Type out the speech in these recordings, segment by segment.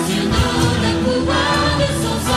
Sur nous le pouvoir de son sang.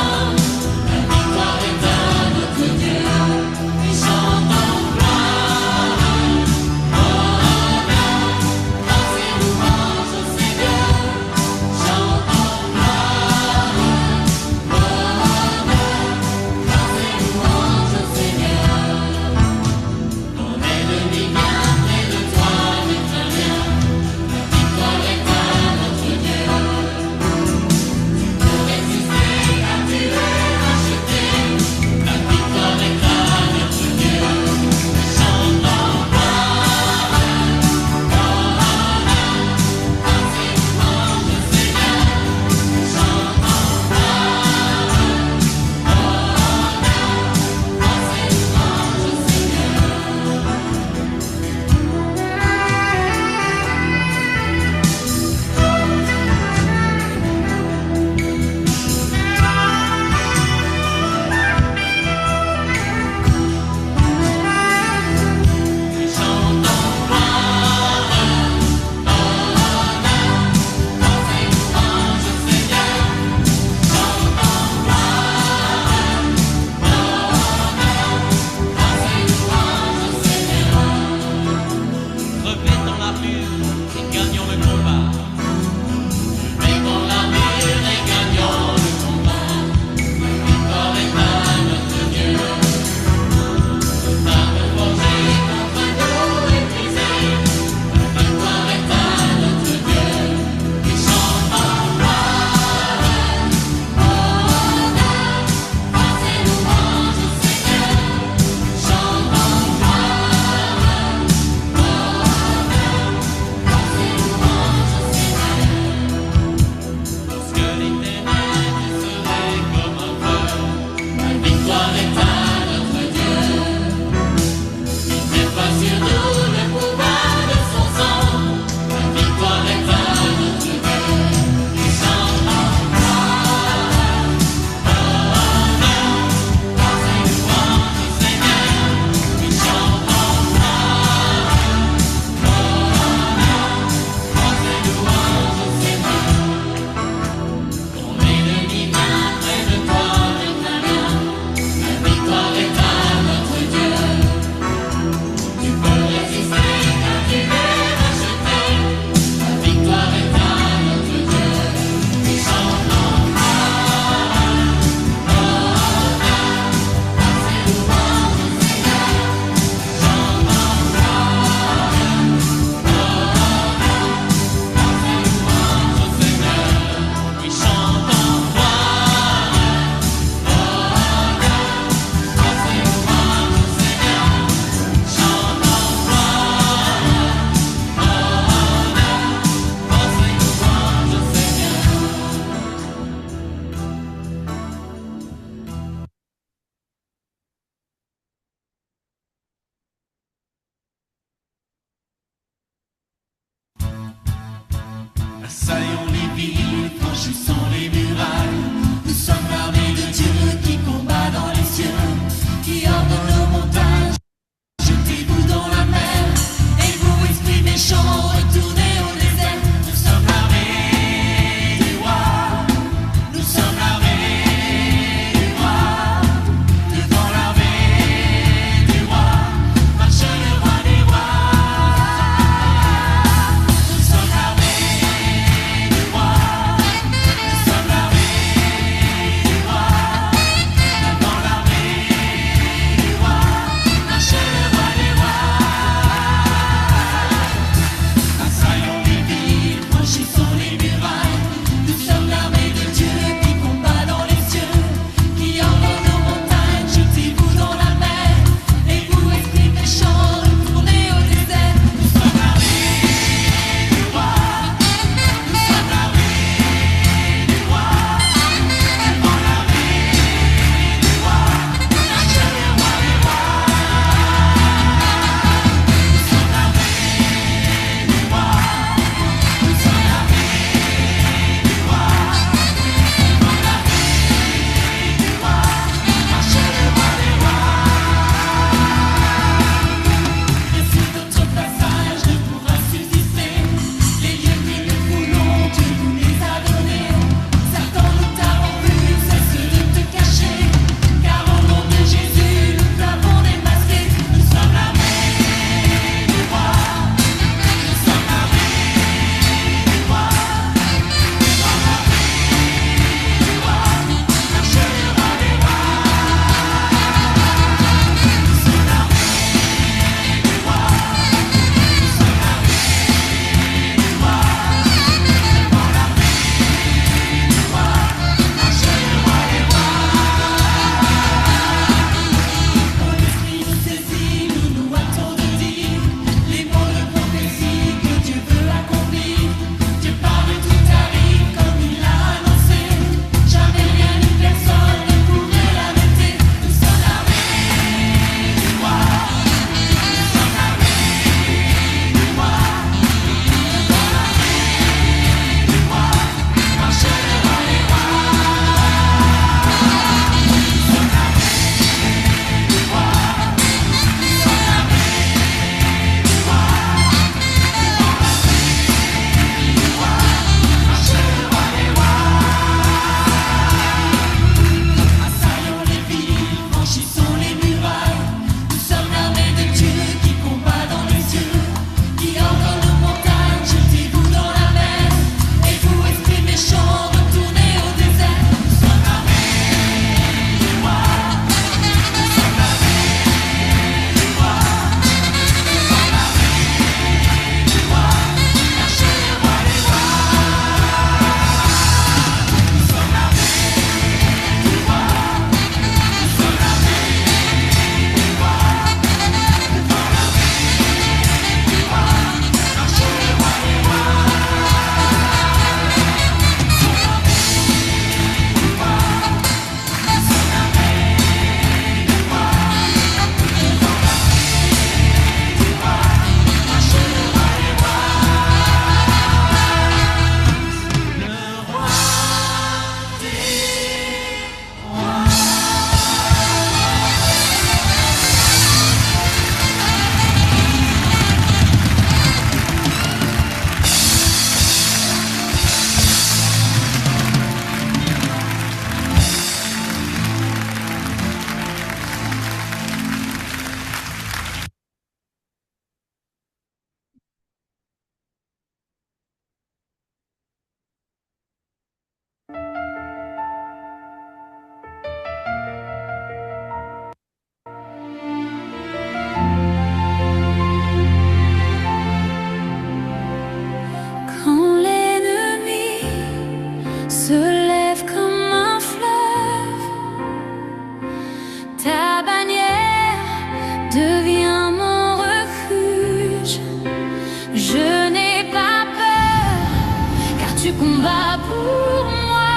combat pour moi.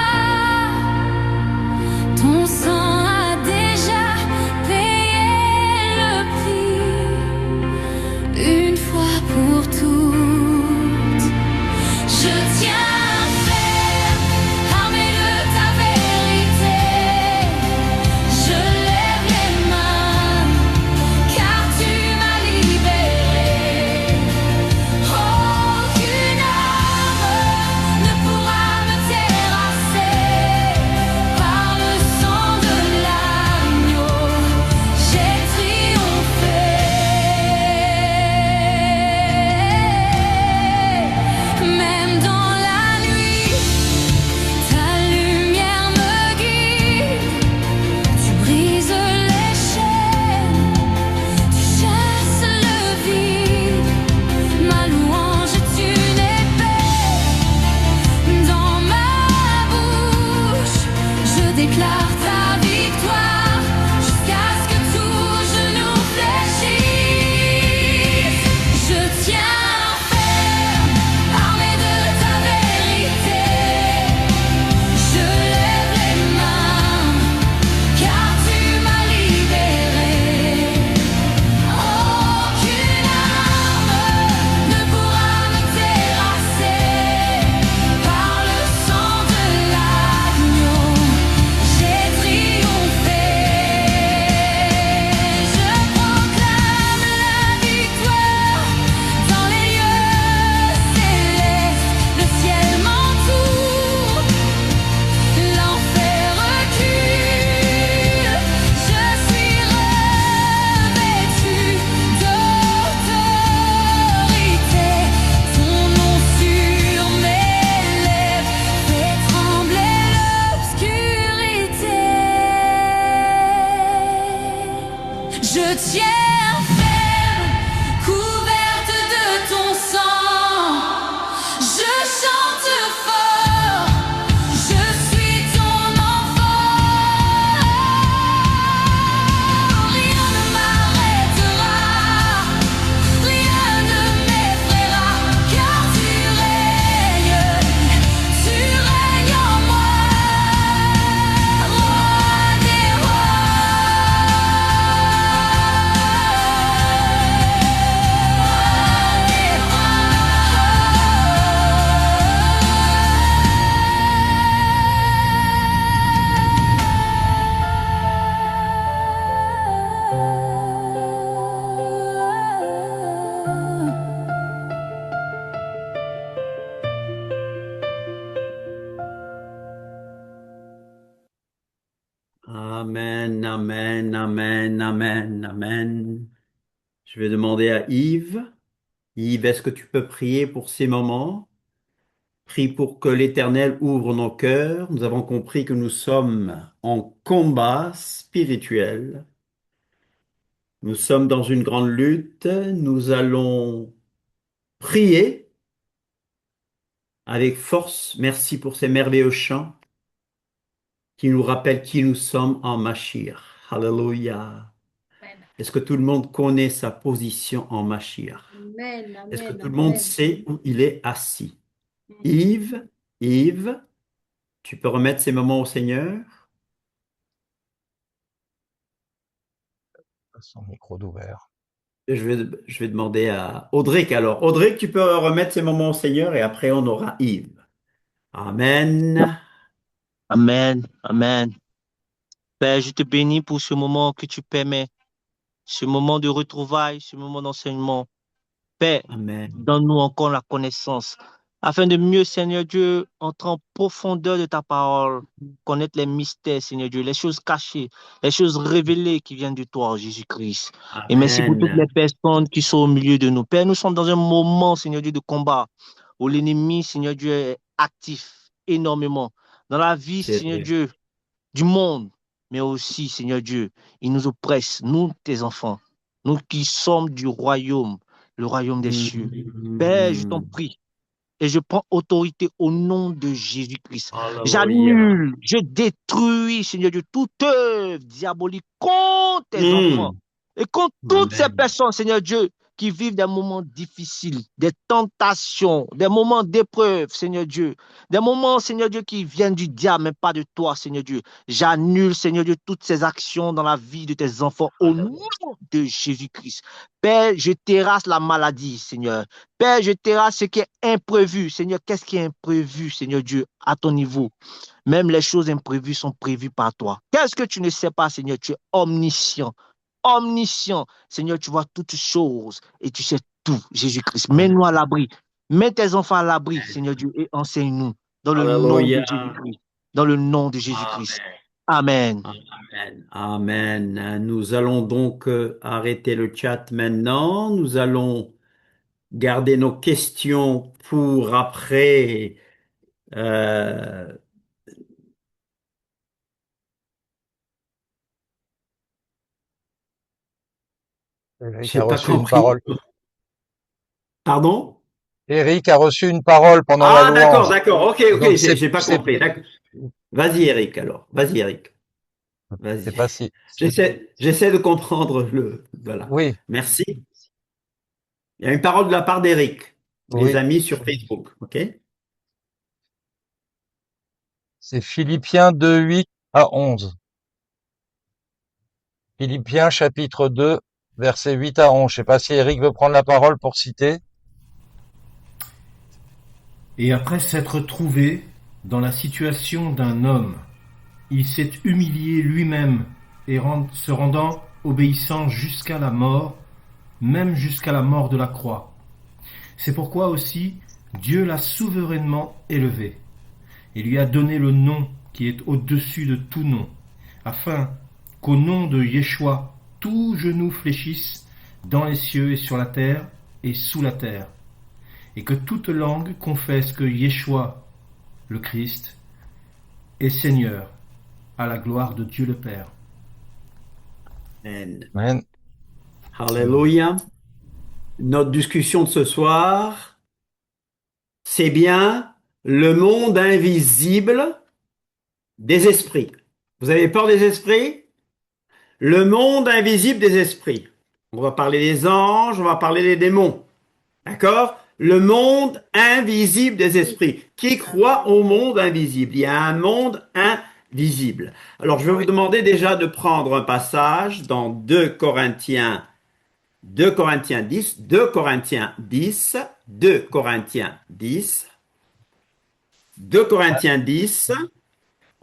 Ton sang a déjà payé le prix, une fois pour toutes. Je tiens ferme, armé de ta vérité. Je lève les mains, car tu m'as libéré. Aucune arme ne pourra me terrasser. Par le sang de l'agneau, j'ai triomphé. Même dans la nuit, ta lumière me guide. Tu brises les chaînes, tu chasses le vide. Ma louange est une épée dans ma bouche. Je déclare ta victoire jusqu'à ce que tout genou fléchisse. Je tiens ferme, armé de ta vérité. Je lève les mains, car tu m'as libéré. Aucune arme ne pourra me terrasser. Par le sang de l'agneau, j'ai triomphé. Je proclame la victoire dans les lieux célestes. Le ciel m'entoure, l'enfer recule. Je suis revêtu d'autorité. Ton nom sur mes lèvres fait trembler l'obscurité. Je tiens ferme, couverte de ton sang. Je chante fort, je suis ton enfant. Rien ne m'arrêtera, rien ne m'effraiera, car tu règnes en moi, roi des Amen, amen, amen, amen, amen. Je vais demander à Yves. Yves, est-ce que tu peux prier pour ces moments? Prie pour que l'Éternel ouvre nos cœurs. Nous avons compris que nous sommes en combat spirituel. Nous sommes dans une grande lutte. Nous allons prier avec force. Merci pour ces merveilleux chants qui nous rappellent qui nous sommes en Mashiach. Alléluia. Est-ce que tout le monde connaît sa position en Mashiach? Amen, Est-ce que amen, tout le monde amen. sait où il est assis? Yves, Yves, tu peux remettre ces moments au Seigneur? Son micro d'ouvert. Je vais demander à Audric alors. Audric, tu peux remettre ces moments au Seigneur et après on aura Yves. Amen. Amen, amen. Père, je te bénis pour ce moment que tu permets, ce moment de retrouvailles, ce moment d'enseignement. Père, Amen. donne-nous encore la connaissance, afin de mieux, Seigneur Dieu, entrer en profondeur de ta parole, connaître les mystères, Seigneur Dieu, les choses cachées, les choses révélées qui viennent de toi, Jésus-Christ. Et merci pour toutes les Amen. personnes qui sont au milieu de nous. Père, nous sommes dans un moment, Seigneur Dieu, de combat, où l'ennemi, Seigneur Dieu, est actif énormément dans la vie, C'est Seigneur vrai. Dieu, du monde, mais aussi, Seigneur Dieu, il nous oppresse, nous, tes enfants, nous qui sommes du royaume, le royaume des cieux. Père, je t'en Mm. prie, et je prends autorité au nom de Jésus-Christ. Alléluia. J'annule, je détruis, Seigneur Dieu, toute œuvre diabolique contre tes enfants Mm. et contre toutes ces Amen. personnes, Seigneur Dieu, qui vivent des moments difficiles, des tentations, des moments d'épreuve, Seigneur Dieu, des moments, Seigneur Dieu, qui viennent du diable, mais pas de toi, Seigneur Dieu. J'annule, Seigneur Dieu, toutes ces actions dans la vie de tes enfants au nom de Jésus-Christ. Père, je terrasse la maladie, Seigneur. Père, je terrasse ce qui est imprévu. Seigneur, qu'est-ce qui est imprévu, Seigneur Dieu, à ton niveau? Même les choses imprévues sont prévues par toi. Qu'est-ce que tu ne sais pas, Seigneur? Tu es omniscient. Omniscient. Seigneur, tu vois toutes choses et tu sais tout, Jésus-Christ. Mets-nous à l'abri. Mets tes enfants à l'abri, Seigneur Dieu, et enseigne-nous dans le nom de Alléluia. Jésus-Christ. Dans le nom de Jésus-Christ. Amen. Amen. Amen. Amen. Nous allons donc arrêter le chat maintenant. Nous allons garder nos questions pour après. Euh, Eric a j'ai pas reçu une compris. parole. Pardon? Eric a reçu une parole pendant la Ah, d'accord, louange. d'accord. Ok, ok, Donc j'ai pas compris. D'accord. Vas-y, Eric, alors. Vas-y, Eric. Vas-y. c'est pas si. J'essaie de comprendre voilà. Oui, Merci. Il y a une parole de la part d'Eric, les oui. amis sur Facebook. OK? C'est Philippiens 2, 8 à 11. Philippiens chapitre 2, versets 8 à 11. Je sais pas si Eric veut prendre la parole pour citer. Et après s'être trouvé dans la situation d'un homme, il s'est humilié lui-même et se rendant obéissant jusqu'à la mort, même jusqu'à la mort de la croix. C'est pourquoi aussi Dieu l'a souverainement élevé et lui a donné le nom qui est au-dessus de tout nom, afin qu'au nom de Yeshua, tout genou fléchisse dans les cieux et sur la terre et sous la terre, et que toute langue confesse que Yeshua, le Christ, est Seigneur, à la gloire de Dieu le Père. Amen. Amen. Alléluia. Notre discussion de ce soir, c'est bien le monde invisible des esprits. Vous avez peur des esprits? Le monde invisible des esprits. On va parler des anges, on va parler des démons. D'accord? Le monde invisible des esprits. Qui croit au monde invisible? Il y a un monde invisible. Alors, je vais vous demander déjà de prendre un passage dans 2 Corinthiens 10, 2 Corinthiens 10, 2 Corinthiens 10, 2 Corinthiens 10.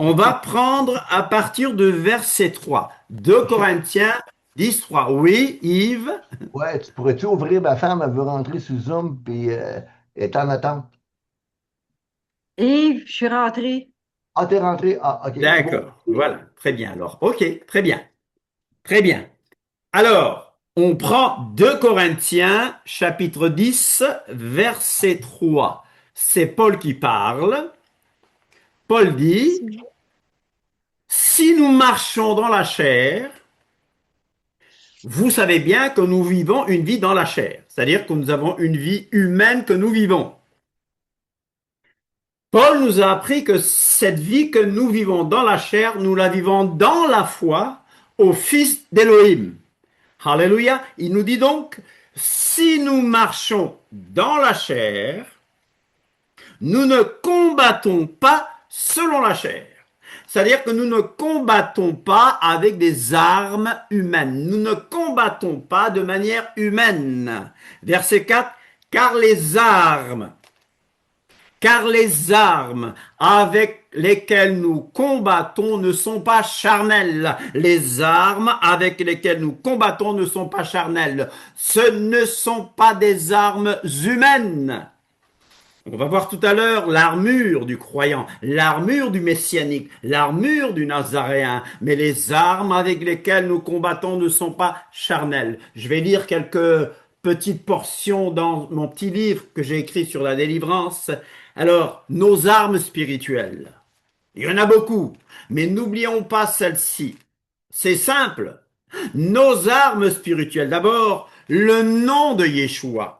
On va prendre à partir de verset 3. 2 Corinthiens 10, 3. Oui, Yves? Ouais, tu pourrais-tu ouvrir? Ma femme, elle veut rentrer sous Zoom, puis elle est en attente. Yves, je suis rentrée. Ah, t'es rentré? Ah, OK. D'accord, voilà, très bien alors. Ok, très bien, très bien. Alors, on prend 2 Corinthiens, chapitre 10, verset 3. C'est Paul qui parle. Paul dit, si nous marchons dans la chair, vous savez bien que nous vivons une vie dans la chair, c'est-à-dire que nous avons une vie humaine que nous vivons. Paul nous a appris que cette vie que nous vivons dans la chair, nous la vivons dans la foi au Fils d'Élohim. Alléluia. Il nous dit donc, si nous marchons dans la chair, nous ne combattons pas selon la chair. C'est-à-dire que nous ne combattons pas avec des armes humaines. Nous ne combattons pas de manière humaine. Verset 4, car les armes avec lesquelles nous combattons ne sont pas charnelles. Les armes avec lesquelles nous combattons ne sont pas charnelles. Ce ne sont pas des armes humaines. On va voir tout à l'heure l'armure du croyant, l'armure du messianique, l'armure du nazaréen. Mais les armes avec lesquelles nous combattons ne sont pas charnelles. Je vais lire quelques petites portions dans mon petit livre que j'ai écrit sur la délivrance. Alors, nos armes spirituelles. Il y en a beaucoup, mais n'oublions pas celle-ci. C'est simple. Nos armes spirituelles. D'abord, le nom de Yeshua.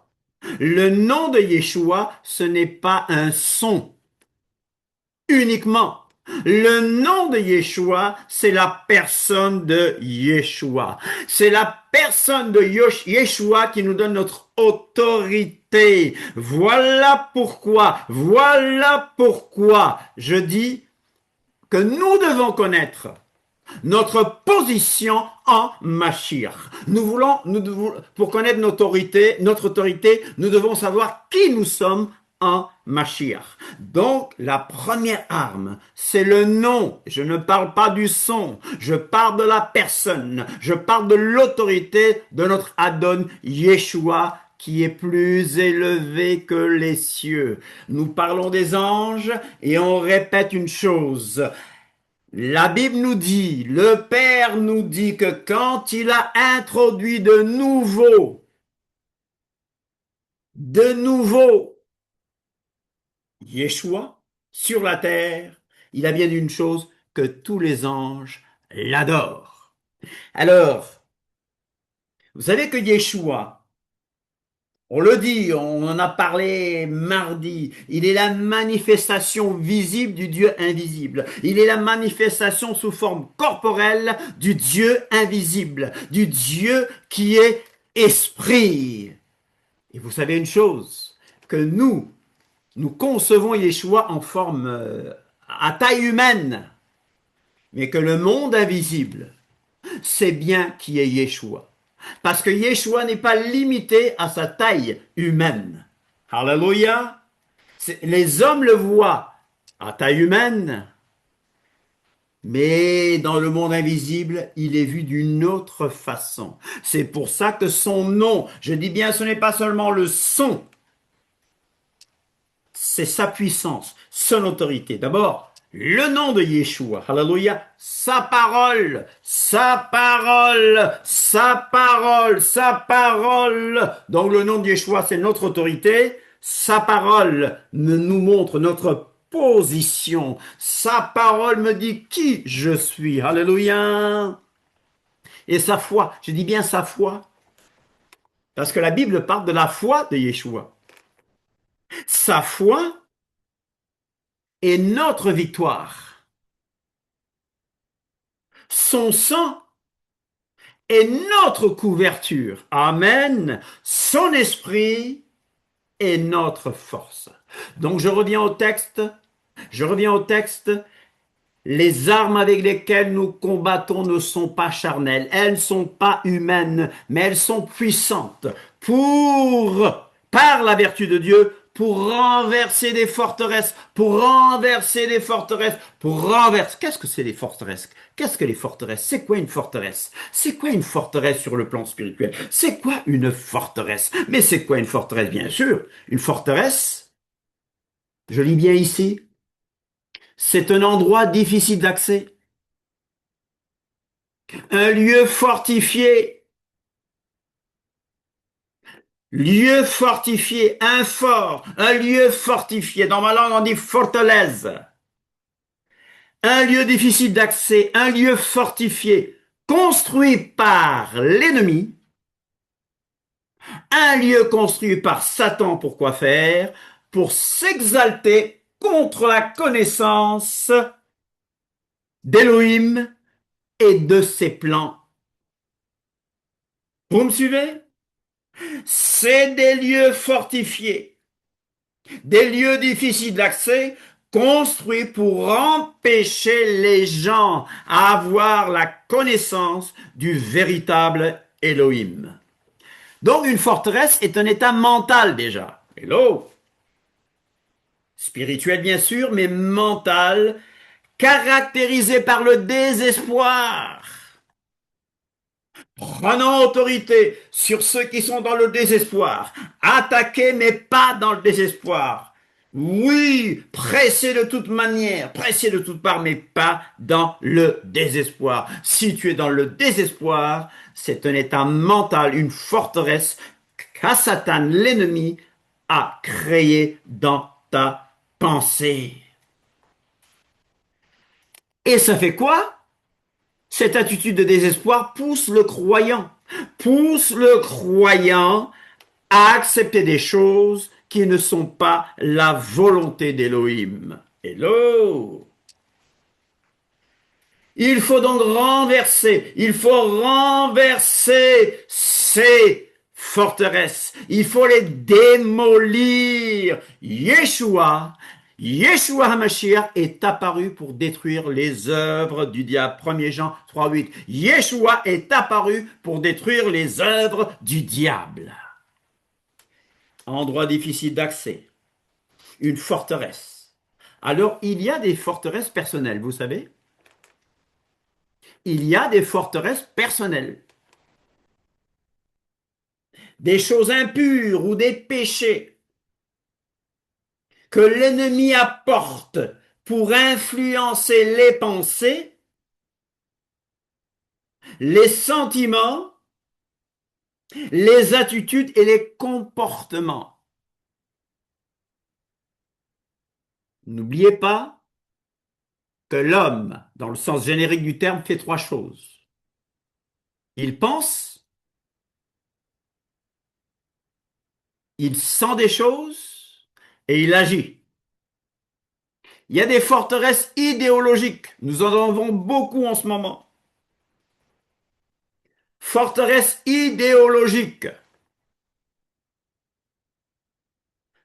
Le nom de Yeshua, ce n'est pas un son uniquement. Le nom de Yeshua, c'est la personne de Yeshua. C'est la personne de Yeshua qui nous donne notre autorité. Voilà pourquoi je dis que nous devons connaître notre position en Mashiach. Pour connaître notre autorité, nous devons savoir qui nous sommes en Mashiach. Donc, la première arme, c'est le nom. Je ne parle pas du son. Je parle de la personne. Je parle de l'autorité de notre Adon Yeshua qui est plus élevé que les cieux. Nous parlons des anges et on répète une chose. La Bible nous dit, le Père nous dit que quand il a introduit de nouveau, Yeshua sur la terre, il a bien dit une chose, que tous les anges l'adorent. Alors, vous savez que Yeshua, on le dit, on en a parlé mardi, il est la manifestation visible du Dieu invisible. Il est la manifestation sous forme corporelle du Dieu invisible, du Dieu qui est esprit. Et vous savez une chose, que nous concevons Yeshua en forme à taille humaine, mais que le monde invisible sait bien qui est Yeshua. Parce que Yeshua n'est pas limité à sa taille humaine. Alléluia. Les hommes le voient à taille humaine, mais dans le monde invisible, il est vu d'une autre façon. C'est pour ça que son nom, je dis bien, ce n'est pas seulement le son, c'est sa puissance, son autorité. D'abord, le nom de Yeshua, alléluia, sa parole. Donc le nom de Yeshua, c'est notre autorité. Sa parole nous montre notre position. Sa parole me dit qui je suis, alléluia. Et sa foi, je dis bien sa foi, parce que la Bible parle de la foi de Yeshua. Sa foi est notre victoire. Son sang est notre couverture. Amen. Son esprit est notre force. Donc je reviens au texte. Les armes avec lesquelles nous combattons ne sont pas charnelles. Elles ne sont pas humaines, mais elles sont puissantes par la vertu de Dieu, pour renverser des forteresses, Qu'est-ce que c'est les forteresses? Qu'est-ce que les forteresses? C'est quoi une forteresse? C'est quoi une forteresse sur le plan spirituel? C'est quoi une forteresse? Mais c'est quoi une forteresse? Bien sûr, une forteresse, je lis bien ici, c'est un endroit difficile d'accès, un lieu fortifié, un fort, un lieu fortifié. Dans ma langue, on dit fortaleza. Un lieu difficile d'accès, un lieu fortifié, construit par l'ennemi, un lieu construit par Satan pour quoi faire? Pour s'exalter contre la connaissance d'Élohim et de ses plans. Vous me suivez? C'est des lieux fortifiés, des lieux difficiles d'accès, construits pour empêcher les gens à avoir la connaissance du véritable Elohim. Donc une forteresse est un état mental déjà. Hello! Spirituel bien sûr, mais mental, caractérisé par le désespoir. Prenons autorité sur ceux qui sont dans le désespoir. Attaquez, mais pas dans le désespoir. Oui, pressez de toute manière, pressez de toute part, mais pas dans le désespoir. Si tu es dans le désespoir, c'est un état mental, une forteresse qu'à Satan, l'ennemi, a créé dans ta pensée. Et ça fait quoi? Cette attitude de désespoir pousse le croyant à accepter des choses qui ne sont pas la volonté d'Élohim. Hello! Il faut donc renverser, il faut renverser ces forteresses, il faut les démolir. Yeshua HaMashiach est apparu pour détruire les œuvres du diable. 1er Jean 3,8. Yeshua est apparu pour détruire les œuvres du diable. Endroit difficile d'accès, une forteresse. Alors, il y a des forteresses personnelles, vous savez? Il y a des forteresses personnelles. Des choses impures ou des péchés que l'ennemi apporte pour influencer les pensées, les sentiments, les attitudes et les comportements. N'oubliez pas que l'homme, dans le sens générique du terme, fait 3 choses. Il pense, il sent des choses et il agit. Il y a des forteresses idéologiques. Nous en avons beaucoup en ce moment. Forteresse idéologique.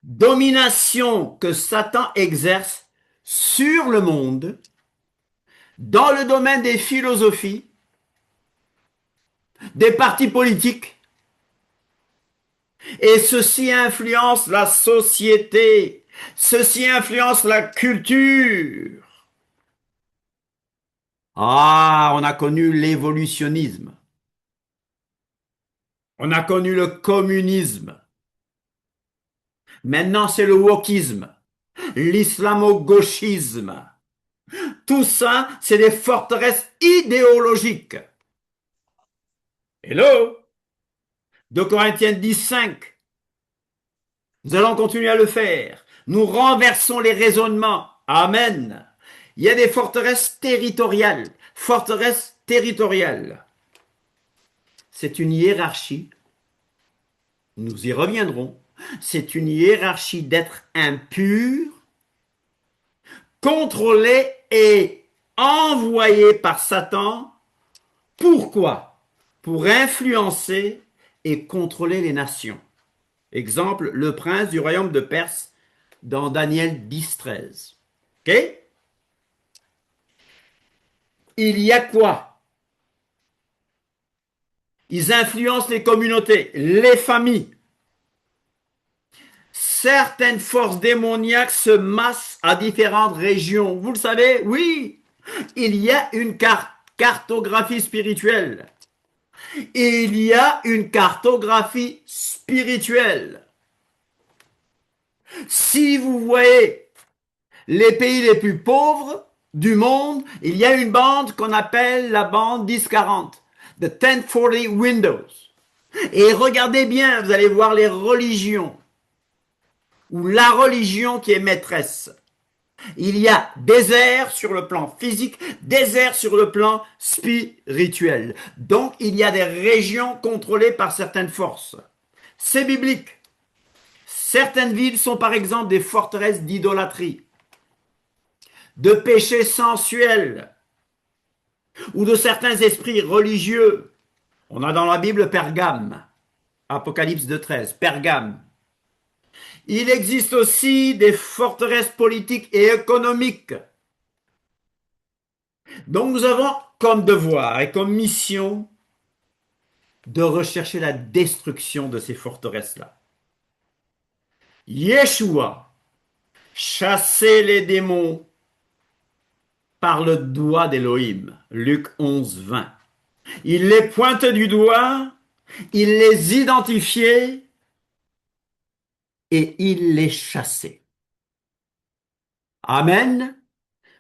Domination que Satan exerce sur le monde dans le domaine des philosophies, des partis politiques, et ceci influence la société, ceci influence la culture. Ah, on a connu l'évolutionnisme, on a connu le communisme, maintenant c'est le wokisme, l'islamo-gauchisme. Tout ça, c'est des forteresses idéologiques. Hello? 2 Corinthiens 10:5. Nous allons continuer à le faire. Nous renversons les raisonnements. Amen. Il y a des forteresses territoriales. Forteresses territoriales. C'est une hiérarchie. Nous y reviendrons. C'est une hiérarchie d'êtres impurs, contrôlés et envoyés par Satan. Pourquoi? Pour influencer et contrôler les nations. Exemple, le prince du royaume de Perse dans Daniel 10:13. Ok? Il y a quoi? Ils influencent les communautés, les familles. Certaines forces démoniaques se massent à différentes régions. Vous le savez? Oui. Il y a une cartographie spirituelle. Il y a une cartographie spirituelle. Si vous voyez les pays les plus pauvres du monde, il y a une bande qu'on appelle la bande 1040, the 1040 windows. Et regardez bien, vous allez voir les religions, ou la religion qui est maîtresse. Il y a désert sur le plan physique, désert sur le plan spirituel. Donc, il y a des régions contrôlées par certaines forces. C'est biblique. Certaines villes sont par exemple des forteresses d'idolâtrie, de péchés sensuels ou de certains esprits religieux. On a dans la Bible Pergame, Apocalypse 2:13, Pergame. Il existe aussi des forteresses politiques et économiques. Donc nous avons comme devoir et comme mission de rechercher la destruction de ces forteresses-là. Yeshua chassait les démons par le doigt d'Élohim. Luc 11:20. Il les pointait du doigt, il les identifiait et il les chassait. Amen.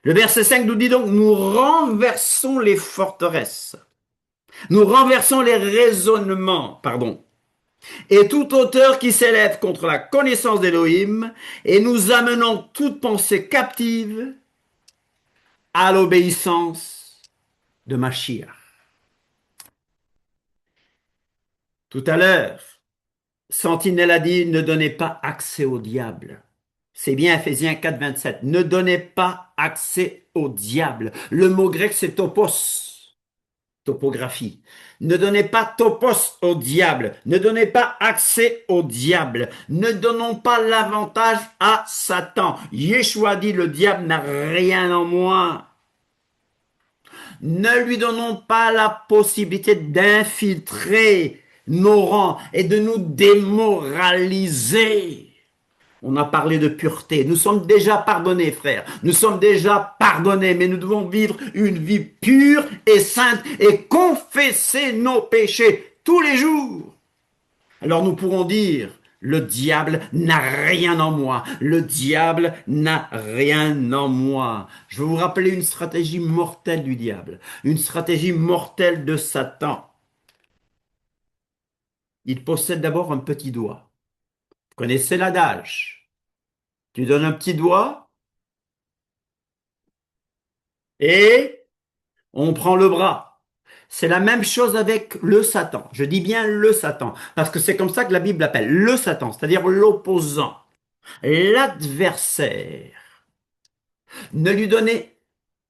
Le verset 5 nous dit donc, nous renversons les forteresses. Nous renversons les raisonnements, et toute hauteur qui s'élève contre la connaissance d'Élohim, et nous amenons toute pensée captive à l'obéissance de Mashiach. Tout à l'heure, Sentinelle a dit, ne donnez pas accès au diable. C'est bien Ephésiens 4, 27. Ne donnez pas accès au diable. Le mot grec, c'est topos. Topographie. Ne donnez pas topos au diable. Ne donnez pas accès au diable. Ne donnons pas l'avantage à Satan. Yeshua dit, le diable n'a rien en moi. Ne lui donnons pas la possibilité d'infiltrer nos rangs et de nous démoraliser. On a parlé de pureté. Nous sommes déjà pardonnés, frères. Nous sommes déjà pardonnés, mais nous devons vivre une vie pure et sainte et confesser nos péchés tous les jours. Alors nous pourrons dire, le diable n'a rien en moi. Le diable n'a rien en moi. Je vais vous rappeler une stratégie mortelle du diable, une stratégie mortelle de Satan. Il possède d'abord un petit doigt. Vous connaissez l'adage. Tu donnes un petit doigt et on prend le bras. C'est la même chose avec le Satan. Je dis bien le Satan, parce que c'est comme ça que la Bible l'appelle, le Satan, c'est-à-dire l'opposant, l'adversaire. Ne lui donnez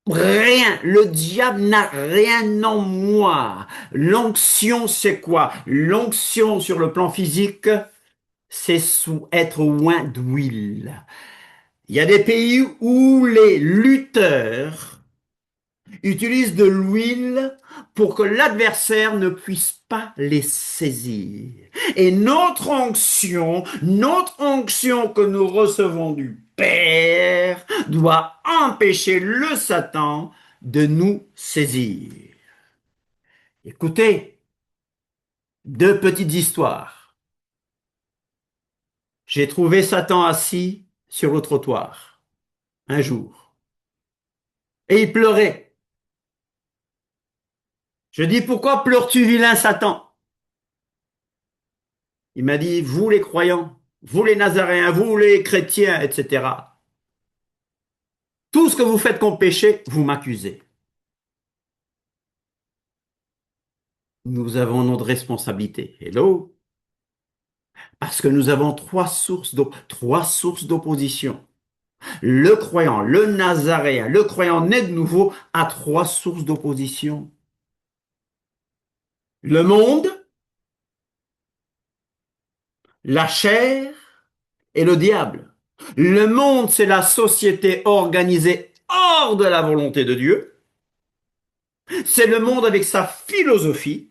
rien. Le diable n'a rien en moi. L'onction, c'est quoi? L'onction sur le plan physique, c'est être oint d'huile. Il y a des pays où les lutteurs utilisent de l'huile pour que l'adversaire ne puisse pas les saisir. Et notre onction que nous recevons du Père, doit empêcher le Satan de nous saisir. Écoutez, deux petites histoires. J'ai trouvé Satan assis sur le trottoir un jour et il pleurait. Je dis, pourquoi pleures-tu, vilain Satan? Il m'a dit, vous les croyants, vous les Nazaréens, vous les chrétiens, etc. Tout ce que vous faites comme péché, vous m'accusez. Nous avons notre responsabilité. Hello? Parce que nous avons trois sources d'opposition. Le croyant, le Nazaréen, le croyant né de nouveau a trois sources d'opposition. Le monde, la chair et le diable. Le monde, c'est la société organisée hors de la volonté de Dieu. C'est le monde avec sa philosophie.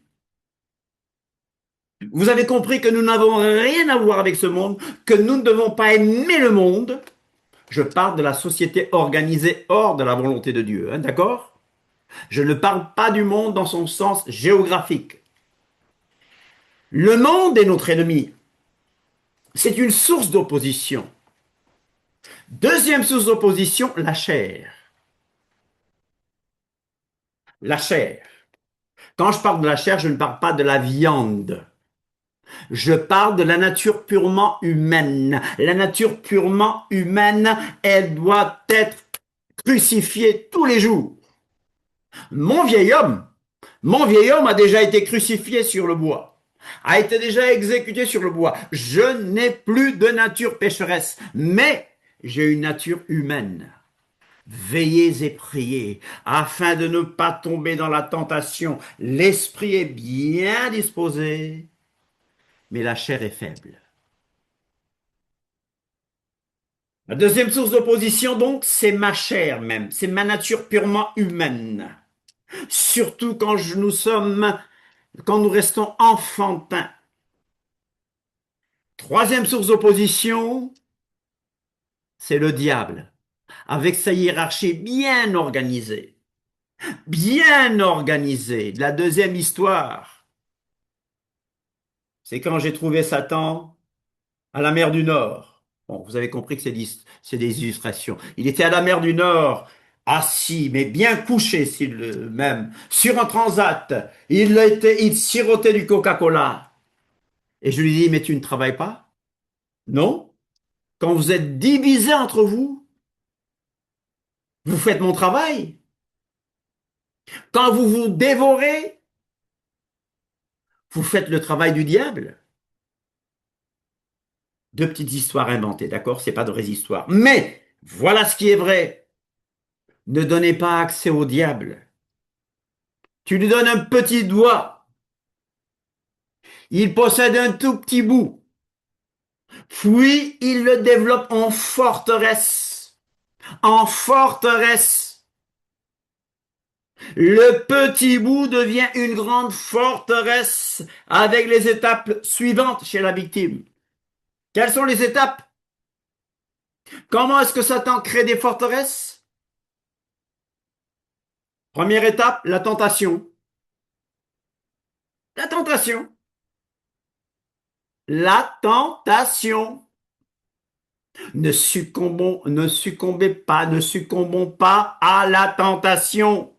Vous avez compris que nous n'avons rien à voir avec ce monde, que nous ne devons pas aimer le monde. Je parle de la société organisée hors de la volonté de Dieu, hein, d'accord? Je ne parle pas du monde dans son sens géographique. Le monde est notre ennemi. C'est une source d'opposition. Deuxième source d'opposition, la chair. La chair. Quand je parle de la chair, je ne parle pas de la viande. Je parle de la nature purement humaine. La nature purement humaine, elle doit être crucifiée tous les jours. Mon vieil homme a déjà été crucifié sur le bois, a été déjà exécuté sur le bois. Je n'ai plus de nature pécheresse, mais j'ai une nature humaine. Veillez et priez afin de ne pas tomber dans la tentation. L'esprit est bien disposé, mais la chair est faible. La deuxième source d'opposition, donc, c'est ma chair même, c'est ma nature purement humaine. Surtout quand nous restons enfantins. Troisième source d'opposition, c'est le diable, avec sa hiérarchie bien organisée. Bien organisée. La deuxième histoire, c'est quand j'ai trouvé Satan à la mer du Nord. Bon, vous avez compris que c'est des illustrations. Il était à la mer du Nord, assis, mais bien couché, même, sur un transat. Il sirotait du Coca-Cola. Et je lui dis, mais tu ne travailles pas? Non? Quand vous êtes divisés entre vous, vous faites mon travail. Quand vous vous dévorez, vous faites le travail du diable. Deux petites histoires inventées, d'accord? C'est pas de vraies histoires. Mais voilà ce qui est vrai. Ne donnez pas accès au diable. Tu lui donnes un petit doigt. Il possède un tout petit bout. Puis il le développe en forteresse. En forteresse. Le petit bout devient une grande forteresse avec les étapes suivantes chez la victime. Quelles sont les étapes? Comment est-ce que Satan crée des forteresses? Première étape, la tentation. La tentation. La tentation. Ne succombons pas à la tentation.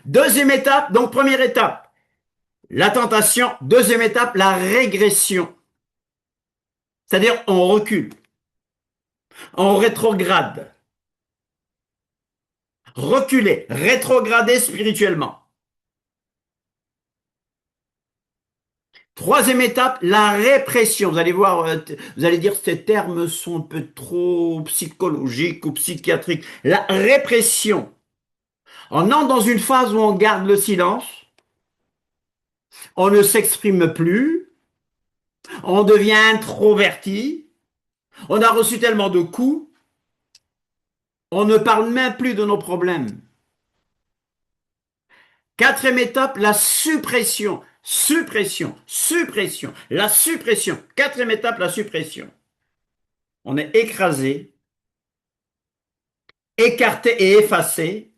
Deuxième étape, donc première étape, la tentation. Deuxième étape, la régression. C'est-à-dire, on recule, on rétrograde. Reculer, rétrograder spirituellement. Troisième étape, la répression. Vous allez voir, vous allez dire ces termes sont un peu trop psychologiques ou psychiatriques. La répression. On entre dans une phase où on garde le silence, on ne s'exprime plus, on devient introverti, on a reçu tellement de coups, on ne parle même plus de nos problèmes. Quatrième étape, la suppression. Suppression, suppression, la suppression. Quatrième étape, la suppression. On est écrasé, écarté et effacé.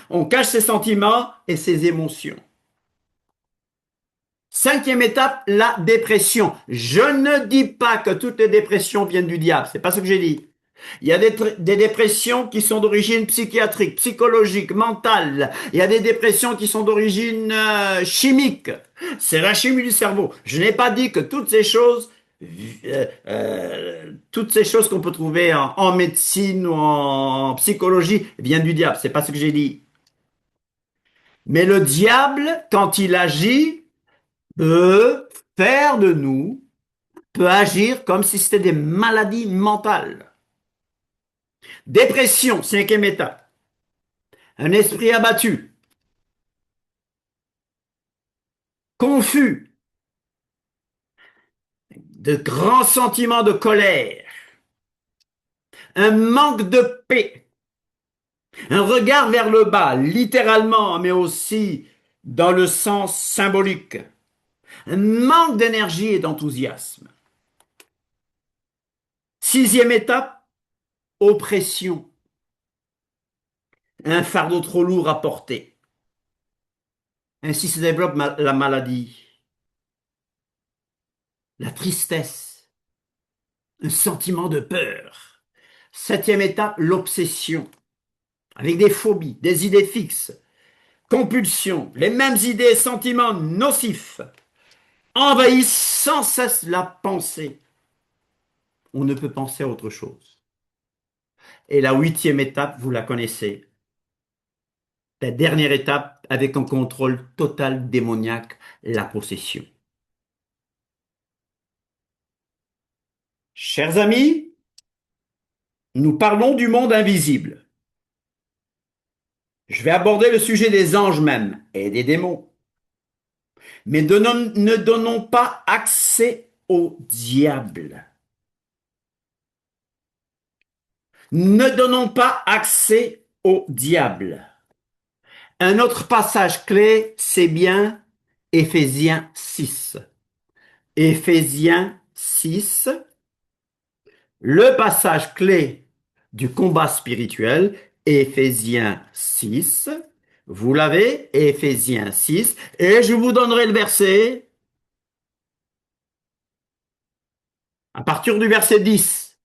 On cache ses sentiments et ses émotions. Cinquième étape, la dépression. Je ne dis pas que toutes les dépressions viennent du diable. C'est pas ce que j'ai dit. Il y a des dépressions qui sont d'origine psychiatrique, psychologique, mentale. Il y a des dépressions qui sont d'origine chimique. C'est la chimie du cerveau. Je n'ai pas dit que toutes ces choses qu'on peut trouver en médecine ou en psychologie viennent du diable. C'est pas ce que j'ai dit. Mais le diable, quand il agit, peut faire de nous, peut agir comme si c'était des maladies mentales. Dépression, cinquième étape. Un esprit abattu, confus, de grands sentiments de colère, un manque de paix, un regard vers le bas, littéralement, mais aussi dans le sens symbolique, un manque d'énergie et d'enthousiasme. Sixième étape, oppression, un fardeau trop lourd à porter. Ainsi se développe la maladie, la tristesse, un sentiment de peur. Septième étape, l'obsession, avec des phobies, des idées fixes, compulsions, les mêmes idées et sentiments nocifs, envahissent sans cesse la pensée. On ne peut penser à autre chose. Et la huitième étape, vous la connaissez. La dernière étape, avec un contrôle total démoniaque, la possession. Chers amis, nous parlons du monde invisible. Je vais aborder le sujet des anges même et des démons. Mais ne donnons pas accès au diable. Ne donnons pas accès au diable. Un autre passage clé, c'est bien Éphésiens 6. Éphésiens 6, le passage clé du combat spirituel, Éphésiens 6. Vous l'avez, Éphésiens 6, et je vous donnerai le verset à partir du verset 10.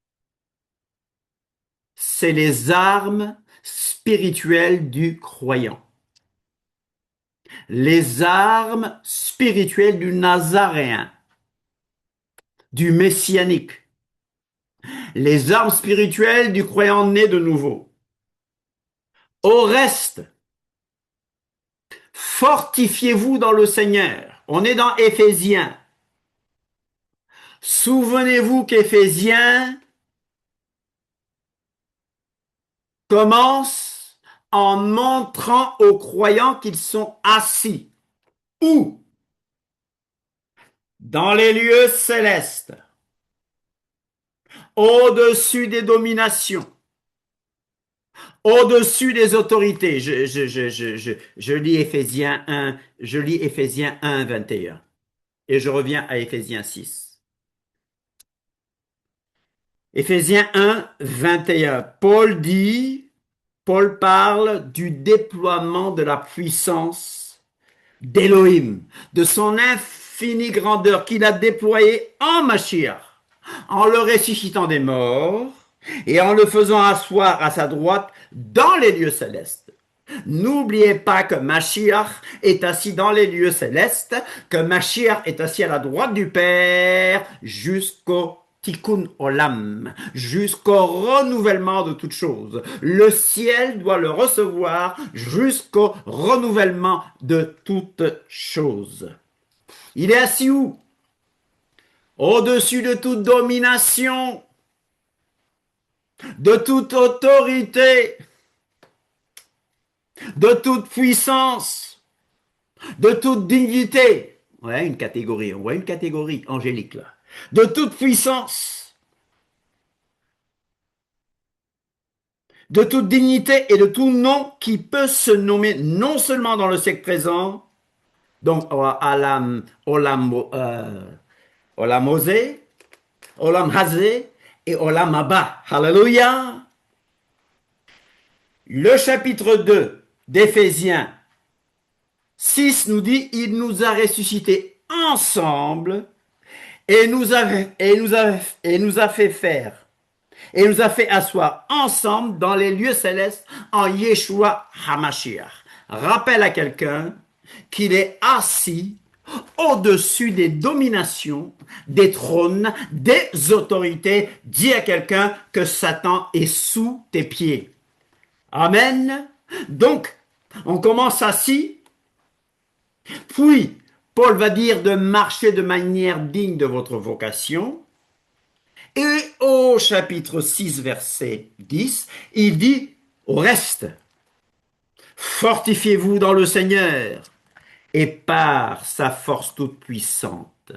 C'est les armes spirituelles du croyant. Les armes spirituelles du Nazaréen, du Messianique. Les armes spirituelles du croyant né de nouveau. Au reste, fortifiez-vous dans le Seigneur. On est dans Éphésiens. Souvenez-vous qu'Éphésiens commence en montrant aux croyants qu'ils sont assis. Où? Dans les lieux célestes, au-dessus des dominations, au-dessus des autorités. Je lis Éphésiens 1, je lis Éphésiens 1, 21. Et je reviens à Éphésiens 6. Éphésiens 1, 21. Paul parle du déploiement de la puissance d'Élohim, de son infinie grandeur qu'il a déployée en Mashiach, en le ressuscitant des morts et en le faisant asseoir à sa droite dans les lieux célestes. N'oubliez pas que Mashiach est assis dans les lieux célestes, que Mashiach est assis à la droite du Père jusqu'au Tikkun Olam, jusqu'au renouvellement de toutes choses. Le ciel doit le recevoir jusqu'au renouvellement de toutes choses. Il est assis où? Au-dessus de toute domination, de toute autorité, de toute puissance, de toute dignité. Ouais, une catégorie, on voit une catégorie angélique là. De toute puissance, de toute dignité et de tout nom qui peut se nommer non seulement dans le siècle présent, donc Olam Osé, Olam Hazé et Olam Abba. Alléluia. Le chapitre 2 d'Éphésiens 6 nous dit, il nous a ressuscités ensemble et nous a fait faire, et nous a fait asseoir ensemble dans les lieux célestes en Yeshua HaMashiach. Rappelle à quelqu'un qu'il est assis au-dessus des dominations, des trônes, des autorités. Dis à quelqu'un que Satan est sous tes pieds. Amen. Donc, on commence assis, puis Paul va dire de marcher de manière digne de votre vocation. Et au chapitre 6, verset 10, il dit au reste, fortifiez-vous dans le Seigneur et par sa force toute puissante.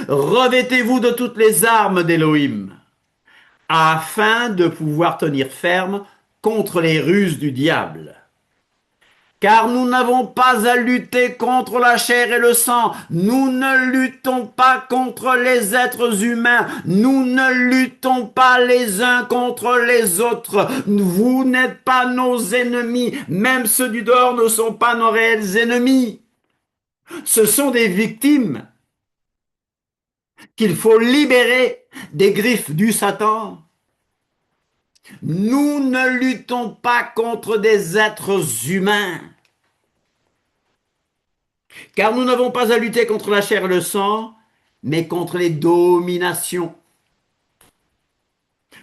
Revêtez-vous de toutes les armes d'Élohim afin de pouvoir tenir ferme contre les ruses du diable. Car nous n'avons pas à lutter contre la chair et le sang. Nous ne luttons pas contre les êtres humains. Nous ne luttons pas les uns contre les autres. Vous n'êtes pas nos ennemis. Même ceux du dehors ne sont pas nos réels ennemis. Ce sont des victimes qu'il faut libérer des griffes du Satan. Nous ne luttons pas contre des êtres humains. Car nous n'avons pas à lutter contre la chair et le sang, mais contre les dominations,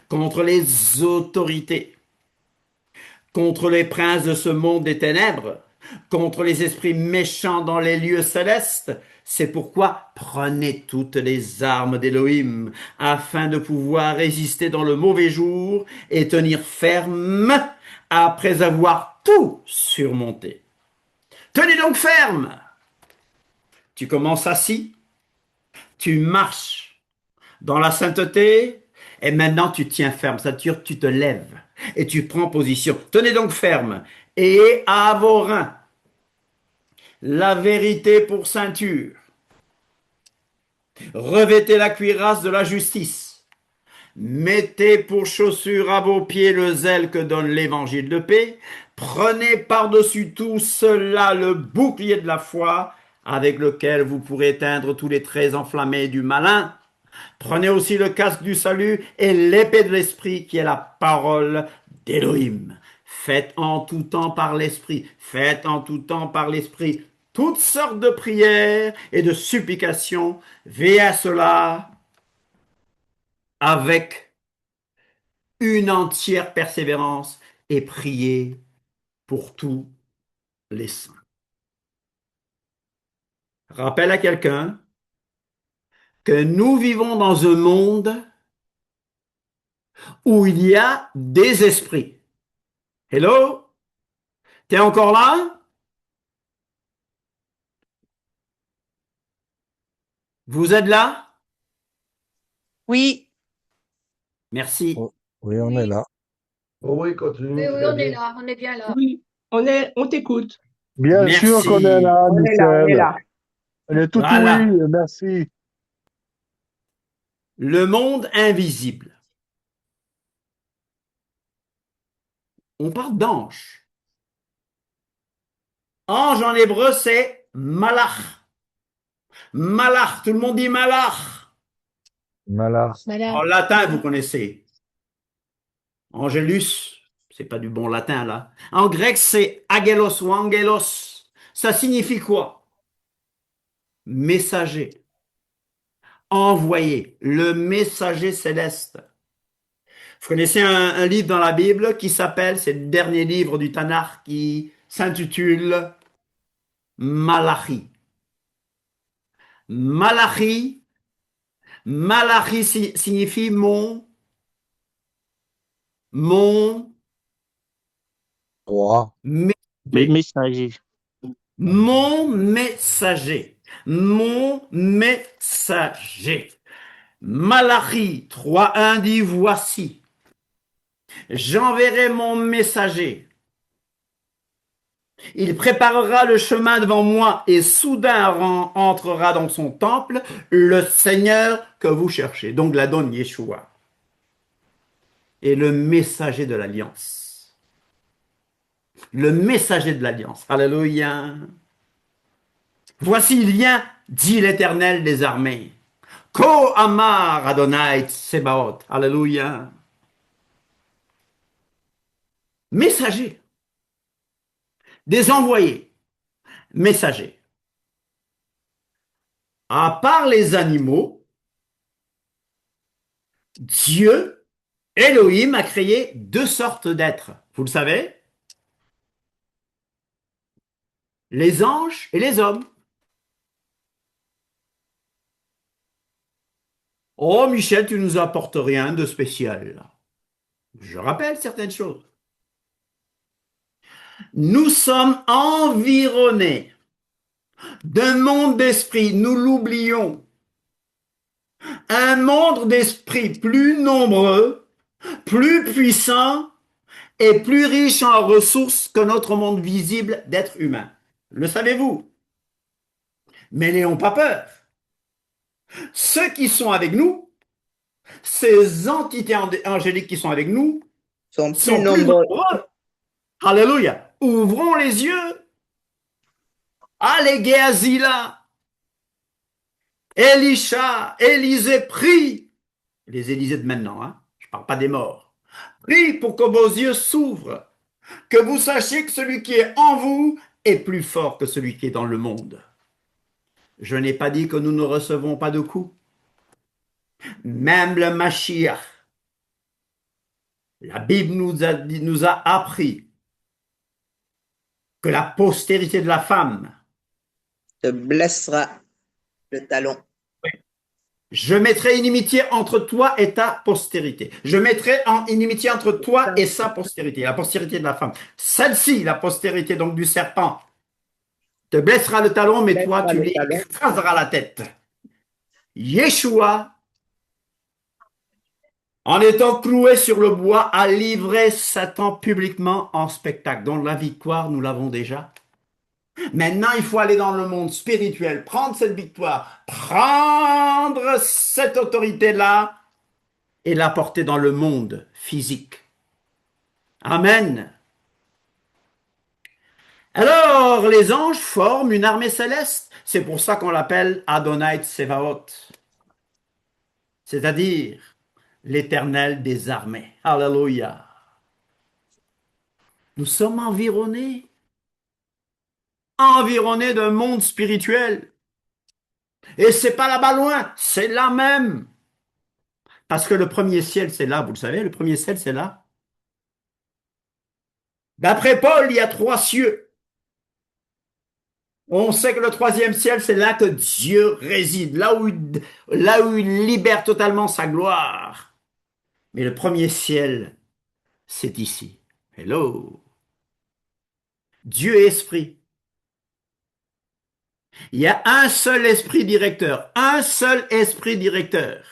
contre les autorités, contre les princes de ce monde des ténèbres, contre les esprits méchants dans les lieux célestes. C'est pourquoi prenez toutes les armes d'Élohim, afin de pouvoir résister dans le mauvais jour et tenir ferme après avoir tout surmonté. Tenez donc ferme! Tu commences assis, tu marches dans la sainteté, et maintenant tu tiens ferme, c'est-à-dire tu te lèves et tu prends position. Tenez donc ferme, et à vos reins la vérité pour ceinture. Revêtez la cuirasse de la justice. Mettez pour chaussure à vos pieds le zèle que donne l'évangile de paix. Prenez par-dessus tout cela le bouclier de la foi, avec lequel vous pourrez éteindre tous les traits enflammés du malin. Prenez aussi le casque du salut et l'épée de l'esprit qui est la parole d'Élohim. Faites en tout temps par l'esprit, faites en tout temps par l'esprit toutes sortes de prières et de supplications. Veillez à cela avec une entière persévérance et priez pour tous les saints. Rappelle à quelqu'un que nous vivons dans un monde où il y a des esprits. Hello? T'es encore là? Vous êtes là? Oui, Merci. Oh, oui, on est là. Oh oui, continue. Oui, très on est bien. là, on est bien là. Oui, on t'écoute. Bien sûr qu'on est Merci. là, on est là, on est Michel. là. On est tout Voilà. oui, merci. Le monde invisible. On parle d'ange. Ange en hébreu, c'est malach. Malach, tout le monde dit malach. Malach. En latin, vous connaissez. Angelus, c'est pas du bon latin là. En grec, c'est agelos ou angelos. Ça signifie quoi? Messager. Envoyé. Le messager céleste. Vous connaissez un livre dans la Bible qui s'appelle, c'est le dernier livre du Tanakh qui s'intitule Malachi. Malachi, Malachi signifie mon Roi. Messager. mon messager. Mon messager. Malachi 3:1 dit voici, j'enverrai mon messager. Il préparera le chemin devant moi et soudain entrera dans son temple le Seigneur que vous cherchez. Donc l'Adon Yeshua est le messager de l'alliance. Le messager de l'alliance. Alléluia. Voici il vient, dit l'Éternel des armées. Ko Amar Adonai Tsebaot. Alléluia. Messager. Des envoyés. Messagers. À part les animaux, Dieu, Elohim, a créé deux sortes d'êtres. Vous le savez? Les anges et les hommes. Oh, Michel, tu nous apportes rien de spécial. Je rappelle certaines choses. Nous sommes environnés d'un monde d'esprit, nous l'oublions. Un monde d'esprit plus nombreux, plus puissant et plus riche en ressources que notre monde visible d'êtres humains. Le savez-vous? Mais n'ayons pas peur. Ceux qui sont avec nous, ces entités angéliques qui sont avec nous, Sont sont plus plus nombreux. nombreux. Alléluia. Ouvrons les yeux. Allez, Géazila. Elisha, Élisée, prie. Les Élysées de maintenant, hein. Je ne parle pas des morts. Prie pour que vos yeux s'ouvrent, que vous sachiez que celui qui est en vous est plus fort que celui qui est dans le monde. Je n'ai pas dit que nous ne recevons pas de coups. Même le Mashiach, la Bible nous a appris que la postérité de la femme, Te blessera le talon. je mettrai inimitié entre toi et ta postérité. Je mettrai en inimitié entre toi et sa postérité, la postérité de la femme. Celle-ci, la postérité donc du serpent, te blessera le talon, mais toi, tu lui écraseras la tête. Yeshua, en étant cloué sur le bois, a livré Satan publiquement en spectacle. Donc la victoire, nous l'avons déjà. Maintenant, il faut aller dans le monde spirituel, prendre cette victoire, prendre cette autorité-là et la porter dans le monde physique. Amen. Alors, les anges forment une armée céleste. C'est pour ça qu'on l'appelle Adonai Tsevaot, c'est-à-dire l'Éternel des armées. Alléluia. Nous sommes environnés d'un monde spirituel. Et c'est pas là-bas loin, c'est là même. Parce que le premier ciel, c'est là, vous le savez, le premier ciel, c'est là. D'après Paul, il y a 3 cieux. On sait que le troisième ciel, c'est là que Dieu réside, là où il libère totalement sa gloire. Mais le premier ciel, c'est ici. Hello. Dieu est esprit. Il y a un seul esprit directeur, un seul esprit directeur.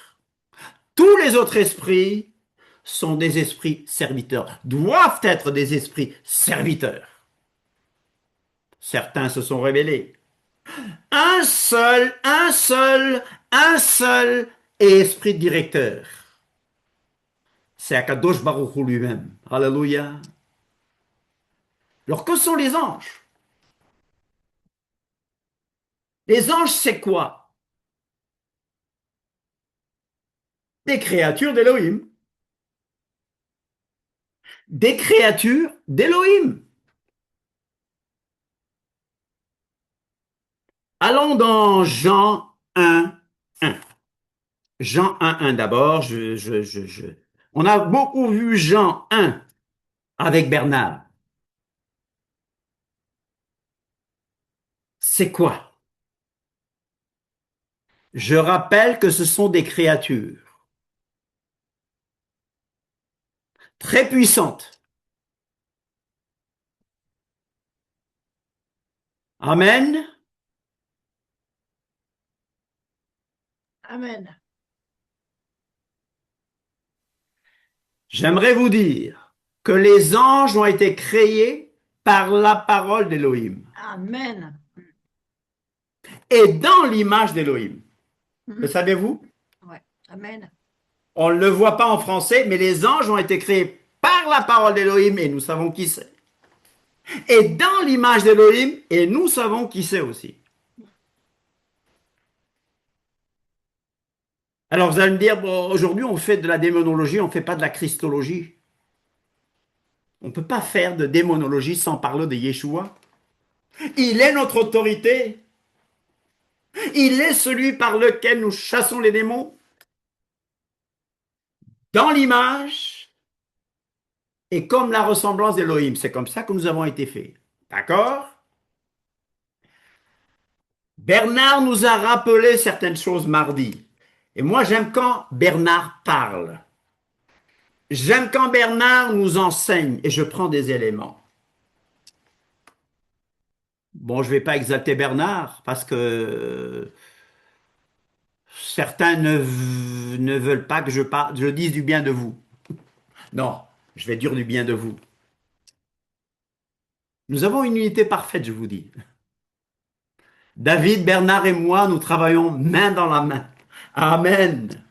Tous les autres esprits sont des esprits serviteurs, doivent être des esprits serviteurs. Certains se sont révélés. Un seul, un seul, un seul esprit directeur. C'est Akadosh Baruch Hu lui-même. Alléluia. Alors que sont les anges? Les anges, c'est quoi? Des créatures d'Élohim. Des créatures d'Élohim. Allons dans Jean 1, 1. Jean 1, 1 d'abord. On a beaucoup vu Jean 1 avec Bernard. C'est quoi? Je rappelle que ce sont des créatures très puissantes. Amen. Amen. J'aimerais vous dire que les anges ont été créés par la parole d'Élohim Amen. et dans l'image d'Élohim. Le savez-vous? Ouais. Amen. On ne le voit pas en français, mais les anges ont été créés par la parole d'Élohim et nous savons qui c'est. Et dans l'image d'Élohim et nous savons qui c'est aussi. Alors vous allez me dire, bon, aujourd'hui on fait de la démonologie, on ne fait pas de la christologie. On ne peut pas faire de démonologie sans parler de Yeshua. Il est notre autorité. Il est celui par lequel nous chassons les démons. Dans l'image et comme la ressemblance d'Élohim. C'est comme ça que nous avons été faits. D'accord? Bernard nous a rappelé certaines choses mardi. Et moi, j'aime quand Bernard parle. J'aime quand Bernard nous enseigne et je prends des éléments. Bon, je ne vais pas exalter Bernard parce que certains ne veulent pas que je dise du bien de vous. Non, je vais dire du bien de vous. Nous avons une unité parfaite, je vous dis. David, Bernard et moi, nous travaillons main dans la main. Amen.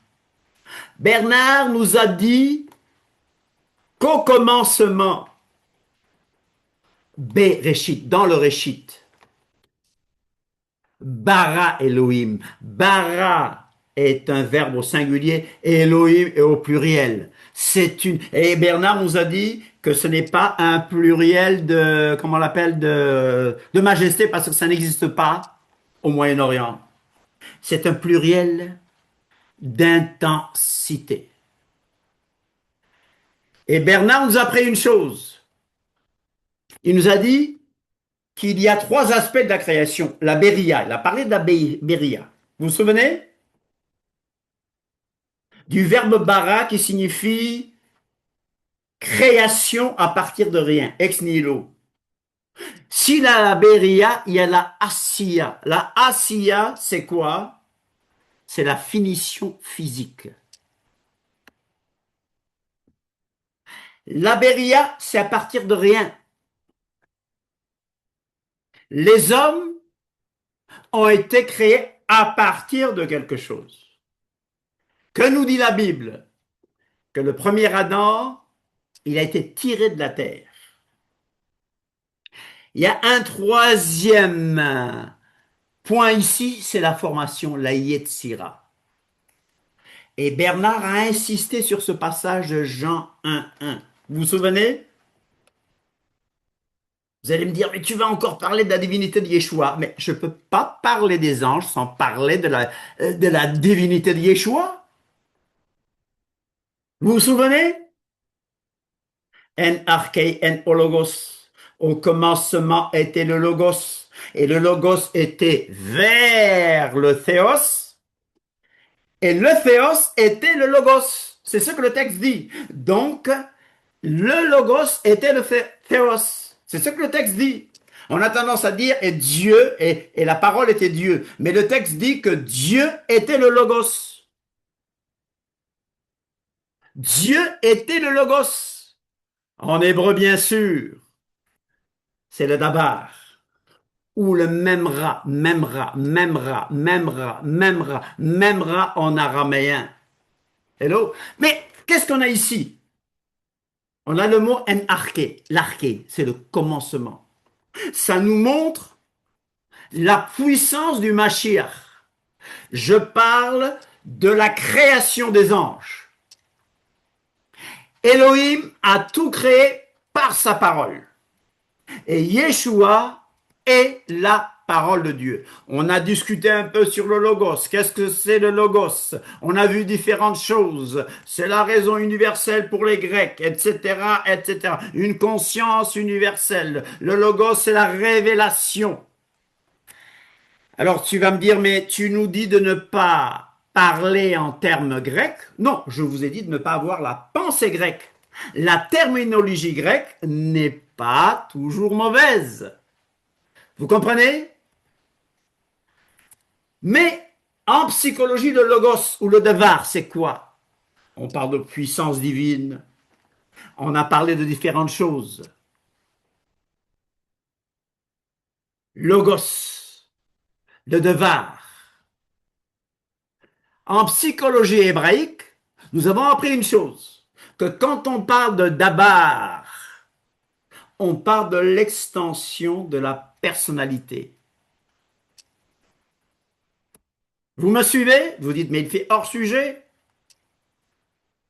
Bernard nous a dit qu'au commencement, Bereshit, dans le Réchit, bara Elohim. Bara est un verbe au singulier et Elohim est au pluriel. Et Bernard nous a dit que ce n'est pas un pluriel de, comment on l'appelle, de majesté parce que ça n'existe pas au Moyen-Orient. C'est un pluriel d'intensité. Et Bernard nous a appris une chose. Il nous a dit qu'il y a trois aspects de la création. La Béria, il a parlé de la Béria. Vous vous souvenez? Du verbe bara qui signifie création à partir de rien, ex nihilo. S'il y a la Béria, il y a la Asiya. La Asiya, c'est quoi? C'est la finition physique. La Béria, c'est à partir de rien. Les hommes ont été créés à partir de quelque chose. Que nous dit la Bible? Que le premier Adam, il a été tiré de la terre. Il y a un troisième point ici, c'est la formation, la Yetzira. Et Bernard a insisté sur ce passage de Jean 1:1. Vous vous souvenez? Vous allez me dire, mais tu vas encore parler de la divinité de Yeshua. Mais je ne peux pas parler des anges sans parler de la divinité de Yeshua. Vous vous souvenez? En arché, en hologos. Au commencement était le logos. Et le logos était vers le théos. Et le théos était le logos. C'est ce que le texte dit. Donc, le logos était le théos. C'est ce que le texte dit. On a tendance à dire et Dieu, et la parole était Dieu. Mais le texte dit que Dieu était le logos. Dieu était le logos. En hébreu, bien sûr, c'est le dabar. Ou le memra, memra, memra, memra, memra, memra en araméen. Hello? Mais qu'est-ce qu'on a ici? On a le mot en arché, l'arché, c'est le commencement. Ça nous montre la puissance du Mashiach. Je parle de la création des anges. Elohim a tout créé par sa parole. Et Yeshua est la parole de Dieu. On a discuté un peu sur le logos. Qu'est-ce que c'est le logos? On a vu différentes choses. C'est la raison universelle pour les Grecs, etc., etc. Une conscience universelle. Le logos, c'est la révélation. Alors tu vas me dire, mais tu nous dis de ne pas parler en termes grecs. Non, je vous ai dit de ne pas avoir la pensée grecque. La terminologie grecque n'est pas toujours mauvaise. Vous comprenez? Mais en psychologie, le logos ou le devar, c'est quoi? On parle de puissance divine. On a parlé de différentes choses. Logos, le devar. En psychologie hébraïque, nous avons appris une chose, que quand on parle de dabar, on parle de l'extension de la personnalité. Vous me suivez? Vous dites, mais il fait hors sujet.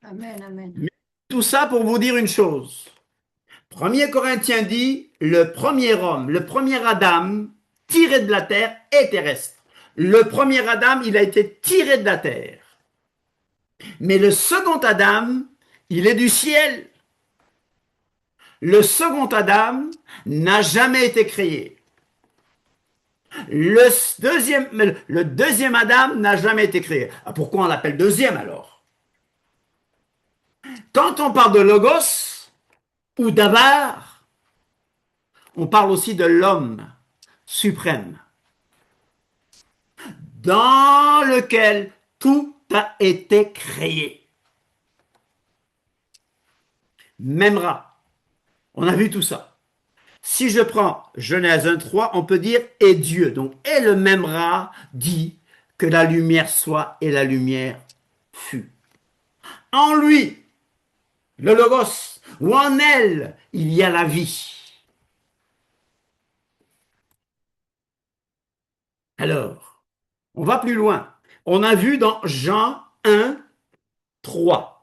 Amen, amen. Mais tout ça pour vous dire une chose. 1er Corinthiens dit, le premier homme, le premier Adam, tiré de la terre, est terrestre. Le premier Adam, il a été tiré de la terre. Mais le second Adam, il est du ciel. Le second Adam n'a jamais été créé. Le deuxième Adam n'a jamais été créé. Ah, pourquoi on l'appelle deuxième alors? Quand on parle de logos ou d'avar, on parle aussi de l'homme suprême, dans lequel tout a été créé. Memra. On a vu tout ça. Si je prends Genèse 1.3, on peut dire « et Dieu ». Donc, et le Memra dit que la lumière soit et la lumière fut. En lui, le Logos, ou en elle, il y a la vie. Alors, on va plus loin. On a vu dans Jean 1.3,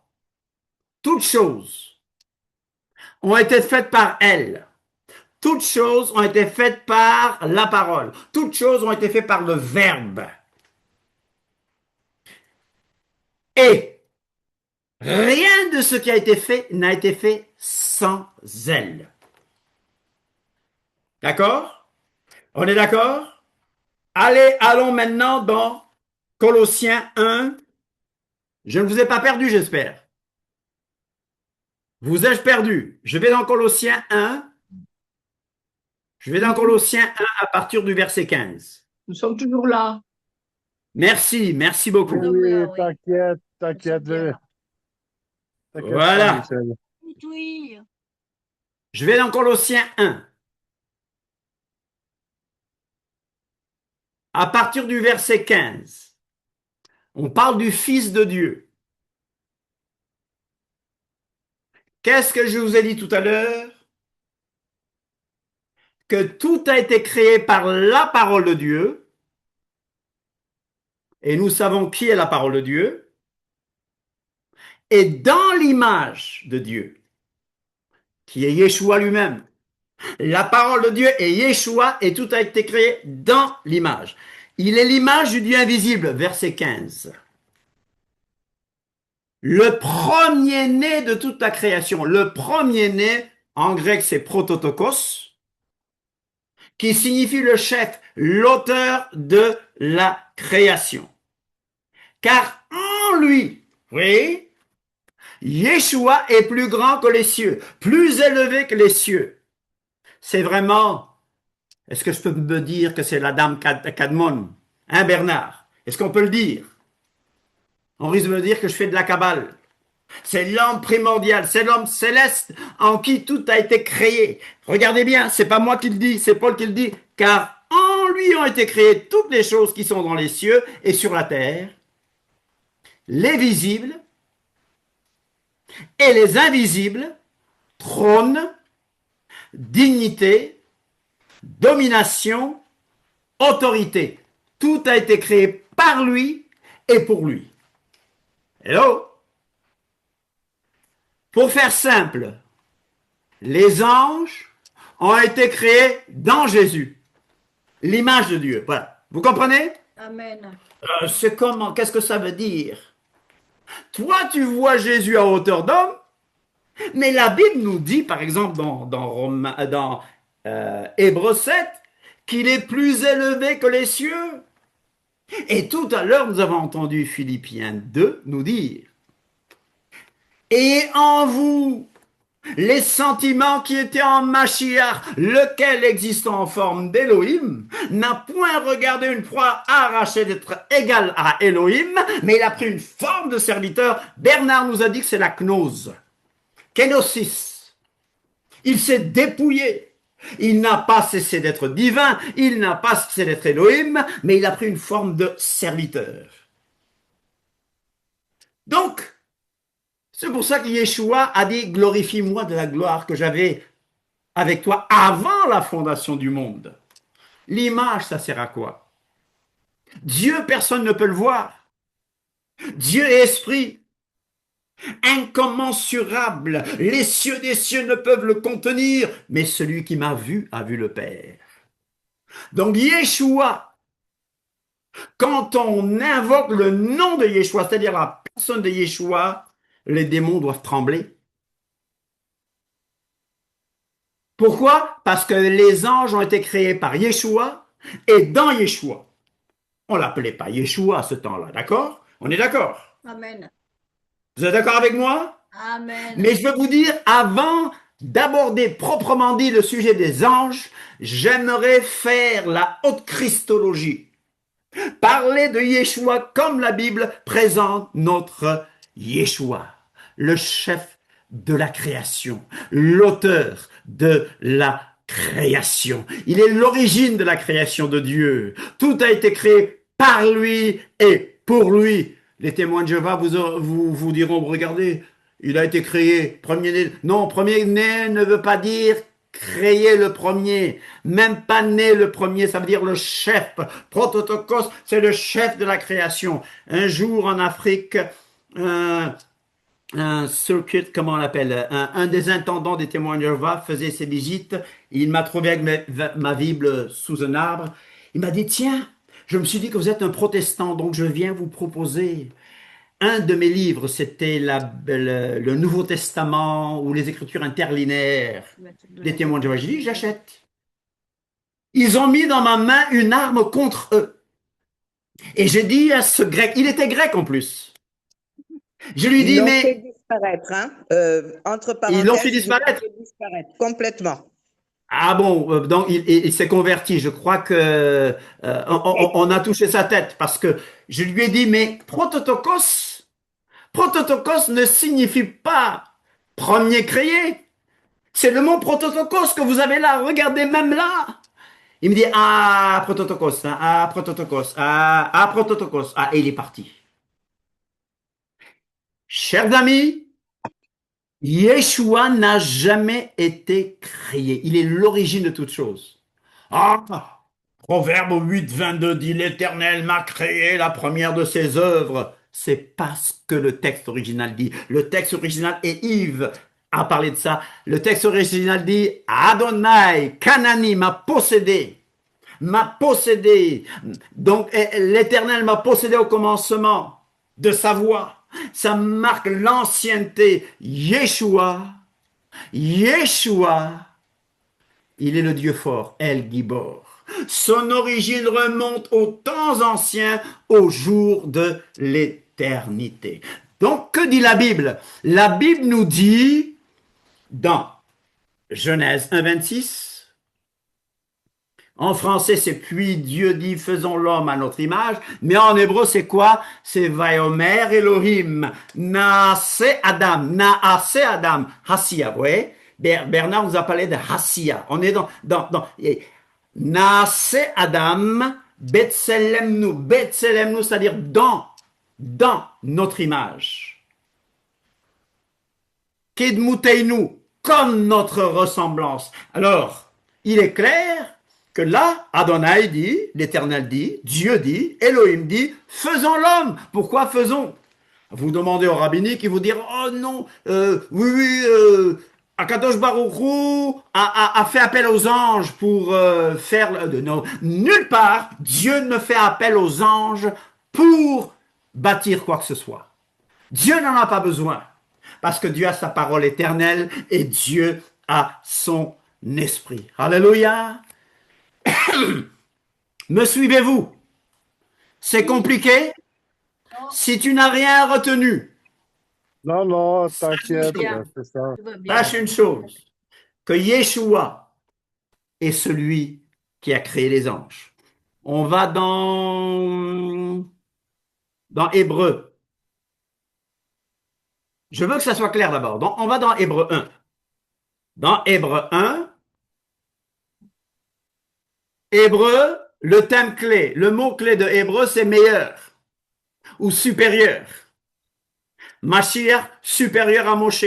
toutes choses ont été faites par elle. Toutes choses ont été faites par la parole. Toutes choses ont été faites par le Verbe. Et rien de ce qui a été fait n'a été fait sans elle. D'accord? On est d'accord? Allons maintenant dans Colossiens 1. Je ne vous ai pas perdu, j'espère. Vous ai-je perdu? Je vais dans Colossiens 1. Je vais dans Colossiens 1 à partir du verset 15. Nous sommes toujours là. Merci beaucoup. Oui, t'inquiète, t'inquiète. Voilà. Michel. Oui. Je vais dans Colossiens 1. À partir du verset 15, on parle du Fils de Dieu. Qu'est-ce que je vous ai dit tout à l'heure? Que tout a été créé par la parole de Dieu. Et nous savons qui est la parole de Dieu. Et dans l'image de Dieu, qui est Yeshua lui-même. La parole de Dieu est Yeshua et tout a été créé dans l'image. Il est l'image du Dieu invisible, verset 15. Le premier-né de toute la création. Le premier-né, en grec c'est prototokos, qui signifie le chef, l'auteur de la création. Car en lui, oui, Yeshua est plus grand que les cieux, plus élevé que les cieux. C'est vraiment, est-ce que je peux me dire que c'est la dame Kadmon, hein Bernard? Est-ce qu'on peut le dire? On risque de me dire que je fais de la cabale. C'est l'homme primordial, c'est l'homme céleste en qui tout a été créé. Regardez bien, c'est pas moi qui le dis, c'est Paul qui le dit, car en lui ont été créées toutes les choses qui sont dans les cieux et sur la terre, les visibles et les invisibles, trône, dignité, domination, autorité. Tout a été créé par lui et pour lui. Hello? Pour faire simple, les anges ont été créés dans Jésus, l'image de Dieu. Voilà. Vous comprenez? Amen. C'est comment? Qu'est-ce que ça veut dire? Toi, tu vois Jésus à hauteur d'homme, mais la Bible nous dit, par exemple, dans Hébreux 7, qu'il est plus élevé que les cieux. Et tout à l'heure, nous avons entendu Philippiens 2 nous dire, et en vous, les sentiments qui étaient en Mashiach, lequel existant en forme d'Élohim, n'a point regardé une proie arrachée d'être égal à Élohim, mais il a pris une forme de serviteur. Bernard nous a dit que c'est la gnose, kénosis. Il s'est dépouillé. Il n'a pas cessé d'être divin, il n'a pas cessé d'être Élohim, mais il a pris une forme de serviteur. Donc, c'est pour ça que Yeshua a dit « Glorifie-moi de la gloire que j'avais avec toi avant la fondation du monde. » L'image, ça sert à quoi? Dieu, personne ne peut le voir. Dieu est esprit, incommensurable. Les cieux des cieux ne peuvent le contenir, mais celui qui m'a vu a vu le Père. Donc Yeshua, quand on invoque le nom de Yeshua, c'est-à-dire la personne de Yeshua, les démons doivent trembler. Pourquoi? Parce que les anges ont été créés par Yeshua et dans Yeshua. On l'appelait pas Yeshua à ce temps-là, d'accord? On est d'accord? Amen. Vous êtes d'accord avec moi? Amen. Mais je veux vous dire, avant d'aborder proprement dit le sujet des anges, j'aimerais faire la haute christologie. Parler de Yeshua comme la Bible présente notre Yeshua, le chef de la création, l'auteur de la création. Il est l'origine de la création de Dieu. Tout a été créé par lui et pour lui. Les témoins de Jéhovah vous diront, regardez, il a été créé premier-né. Non, premier-né ne veut pas dire créer le premier, même pas né le premier, ça veut dire le chef. Prototokos, c'est le chef de la création. Un jour en Afrique, un circuit, comment on l'appelle, un des intendants des témoins de Jéhovah faisait ses visites. Il m'a trouvé avec ma Bible sous un arbre. Il m'a dit, tiens, je me suis dit que vous êtes un protestant, donc je viens vous proposer un de mes livres, c'était le Nouveau Testament ou les Écritures interlinéaires des témoins de Jéhovah. J'ai dit, j'achète. Ils ont mis dans ma main une arme contre eux. Et j'ai dit à ce grec, il était grec en plus. Je lui dis, mais... Ils l'ont fait disparaître, hein? Entre parenthèses. Ils l'ont fait disparaître? Ils l'ont fait disparaître, complètement. Ah bon, donc il s'est converti. Je crois que on a touché sa tête parce que je lui ai dit, mais prototokos ne signifie pas premier créé. C'est le mot prototokos que vous avez là. Regardez même là. Il me dit, ah, prototokos, hein, ah, prototokos, ah, prototokos. Ah, et il est parti. Chers amis, Yeshua n'a jamais été créé. Il est l'origine de toute chose. Ah, Proverbe 8, 22 dit, l'Éternel m'a créé la première de ses œuvres. C'est pas ce que le texte original dit. Le texte original, et Yves a parlé de ça, le texte original dit, Adonai, Kanani m'a possédé. M'a possédé. Donc, l'Éternel m'a possédé au commencement de sa voix. Ça marque l'ancienneté. Yeshua, Il est le Dieu fort, El Gibor. Son origine remonte aux temps anciens, au jour de l'éternité. Donc, que dit la Bible? La Bible nous dit, dans Genèse 1,26, en français, c'est puis Dieu dit faisons l'homme à notre image, mais en hébreu, c'est quoi? C'est Vayomer Elohim, Naase Adam, Hassia, vous voyez? Bernard nous a parlé de Hassia. On est dans Naase Adam, Betselemnu, c'est-à-dire dans notre image. Kedmuteinu, comme notre ressemblance. Alors, il est clair que là, Adonai dit, l'Éternel dit, Dieu dit, Elohim dit, faisons l'homme. Pourquoi faisons? Vous demandez au rabbinique, il vous dire, oh non, Akadosh Baruch Hu a fait appel aux anges pour faire... non, nulle part, Dieu ne fait appel aux anges pour bâtir quoi que ce soit. Dieu n'en a pas besoin, parce que Dieu a sa parole éternelle et Dieu a son esprit. Alléluia. Me suivez-vous? C'est compliqué? Si tu n'as rien retenu, Non, t'inquiète, bien. c'est ça. Tout va bien. sache une chose, que Yeshua est celui qui a créé les anges. On va dans Hébreu. Je veux que ça soit clair d'abord. Donc, on va dans Hébreu 1. Dans Hébreu 1, Hébreu, le thème clé, le mot clé de Hébreu, c'est meilleur ou supérieur. Mashiach, supérieur à Moshe.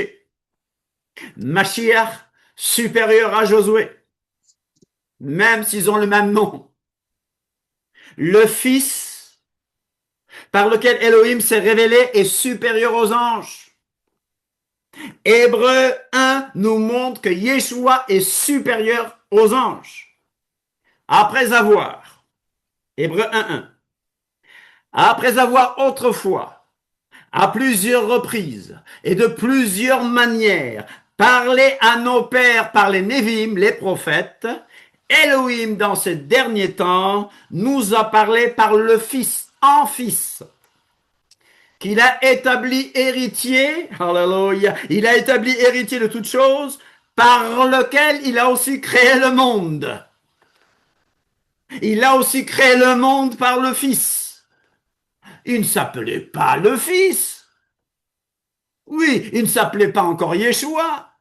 Mashiach, supérieur à Josué. Même s'ils ont le même nom. Le Fils, par lequel Elohim s'est révélé, est supérieur aux anges. Hébreu 1 nous montre que Yeshua est supérieur aux anges. Après avoir, Hébreu 1.1, après avoir autrefois, à plusieurs reprises et de plusieurs manières, parlé à nos pères par les Névim, les prophètes, Elohim dans ces derniers temps nous a parlé par le Fils, en Fils, qu'il a établi héritier, alléluia, il a établi héritier de toutes choses, par lequel il a aussi créé le monde. Il a aussi créé le monde par le Fils. Il ne s'appelait pas le Fils. Oui, il ne s'appelait pas encore Yeshua.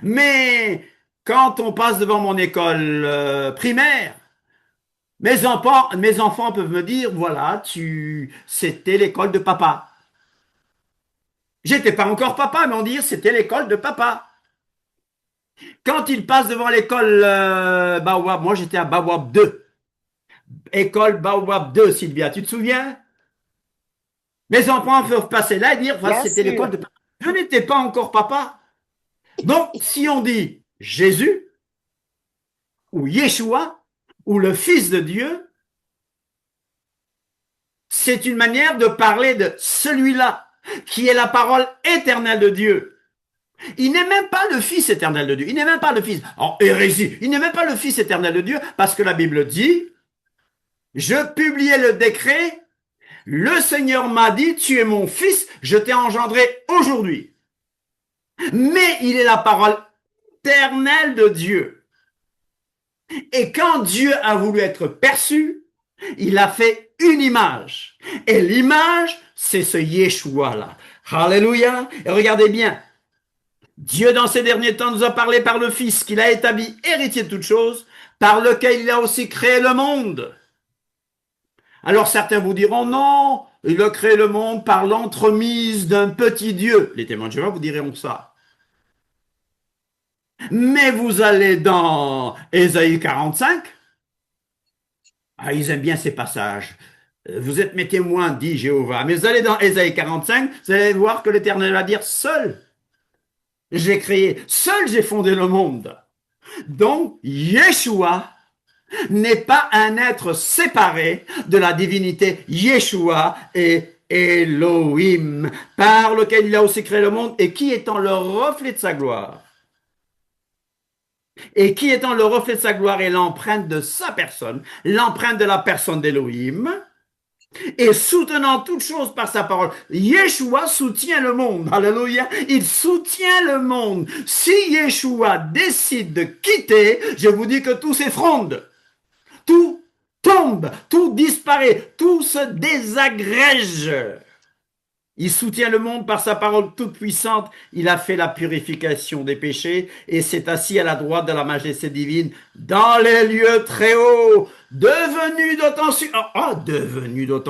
Mais quand on passe devant mon école primaire, mes enfants peuvent me dire, voilà, c'était l'école de papa. J'étais pas encore papa, mais on dit, c'était l'école de papa. Quand ils passent devant l'école Baobab, moi j'étais à Baobab 2. École Baobab 2, Sylvia, tu te souviens? Mes enfants peuvent passer là et dire, voilà, c'était l'école de papa. Je n'étais pas encore papa. Donc, si on dit Jésus, ou Yeshua, ou le Fils de Dieu, c'est une manière de parler de celui-là, qui est la parole éternelle de Dieu. Il n'est même pas le Fils éternel de Dieu. Il n'est même pas le Fils. En hérésie. Il n'est même pas le Fils éternel de Dieu parce que la Bible dit, je publiais le décret, le Seigneur m'a dit, tu es mon Fils, je t'ai engendré aujourd'hui. Mais il est la parole éternelle de Dieu. Et quand Dieu a voulu être perçu, il a fait une image. Et l'image, c'est ce Yeshua-là. Alléluia. Et regardez bien. Dieu, dans ces derniers temps, nous a parlé par le Fils, qu'il a établi héritier de toutes choses, par lequel il a aussi créé le monde. Alors certains vous diront, non, il a créé le monde par l'entremise d'un petit Dieu. Les témoins de Jéhovah vous diront ça. Mais vous allez dans Ésaïe 45. Ah, ils aiment bien ces passages. Vous êtes mes témoins, dit Jéhovah. Mais vous allez dans Ésaïe 45, vous allez voir que l'Éternel va dire, seul j'ai créé, seul j'ai fondé le monde. Donc, Yeshua n'est pas un être séparé de la divinité. Yeshua est Elohim, par lequel il a aussi créé le monde et qui étant le reflet de sa gloire. et qui étant le reflet de sa gloire et l'empreinte de sa personne, l'empreinte de la personne d'Élohim, et soutenant toutes choses par sa parole. Yeshua soutient le monde. Alléluia. Il soutient le monde. Si Yeshua décide de quitter, je vous dis que tout s'effronde. Tout tombe, tout disparaît, tout se désagrège. Il soutient le monde par sa parole toute puissante. Il a fait la purification des péchés et s'est assis à la droite de la majesté divine dans les lieux très hauts, devenu d'autant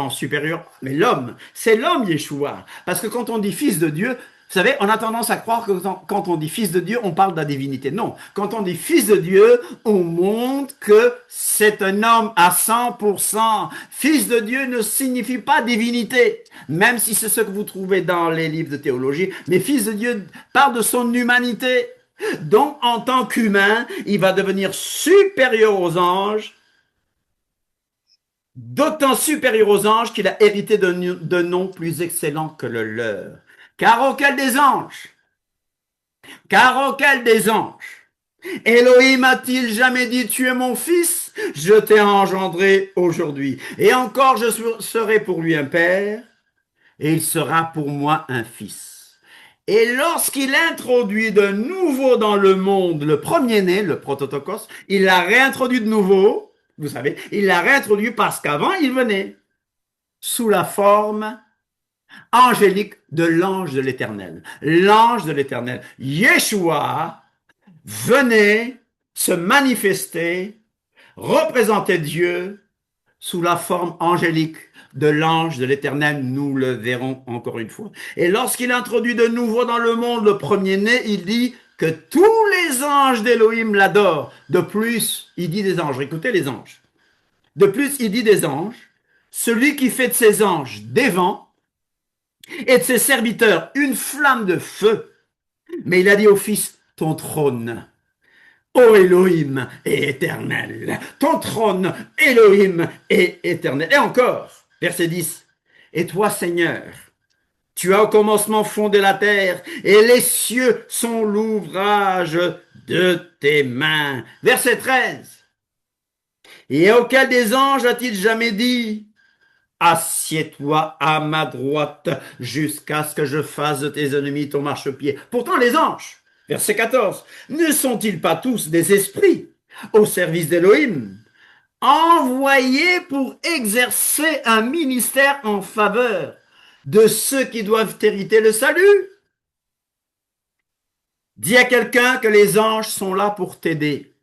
supérieur. Mais l'homme, c'est l'homme Yeshua. Parce que quand on dit fils de Dieu, vous savez, on a tendance à croire que quand on dit fils de Dieu, on parle de la divinité. Non, quand on dit fils de Dieu, on montre que c'est un homme à 100%. Fils de Dieu ne signifie pas divinité, même si c'est ce que vous trouvez dans les livres de théologie. Mais fils de Dieu parle de son humanité. Donc, en tant qu'humain, il va devenir supérieur aux anges, d'autant supérieur aux anges qu'il a hérité de noms plus excellents que le leur. Car auquel des anges Elohim a-t-il jamais dit, tu es mon fils, je t'ai engendré aujourd'hui. Et encore, je serai pour lui un père, et il sera pour moi un fils. Et lorsqu'il introduit de nouveau dans le monde le premier-né, le prototokos, il l'a réintroduit de nouveau, vous savez, il l'a réintroduit parce qu'avant, il venait sous la forme angélique de l'ange de l'Éternel. L'ange de l'Éternel. Yeshua venait se manifester, représenter Dieu sous la forme angélique de l'ange de l'Éternel. Nous le verrons encore une fois. Et lorsqu'il introduit de nouveau dans le monde le premier-né, il dit que tous les anges d'Élohim l'adorent. De plus, il dit des anges. Écoutez les anges. De plus, il dit des anges. Celui qui fait de ses anges des vents et de ses serviteurs une flamme de feu. Mais il a dit au Fils, ton trône, ô Elohim, est éternel. Ton trône, Elohim, est éternel. Et encore, verset 10. Et toi, Seigneur, tu as au commencement fondé la terre, et les cieux sont l'ouvrage de tes mains. Verset 13. Et auquel des anges a-t-il jamais dit, assieds-toi à ma droite jusqu'à ce que je fasse de tes ennemis ton marchepied. Pourtant, les anges, verset 14, ne sont-ils pas tous des esprits au service d'Élohim, envoyés pour exercer un ministère en faveur de ceux qui doivent hériter le salut? Dis à quelqu'un que les anges sont là pour t'aider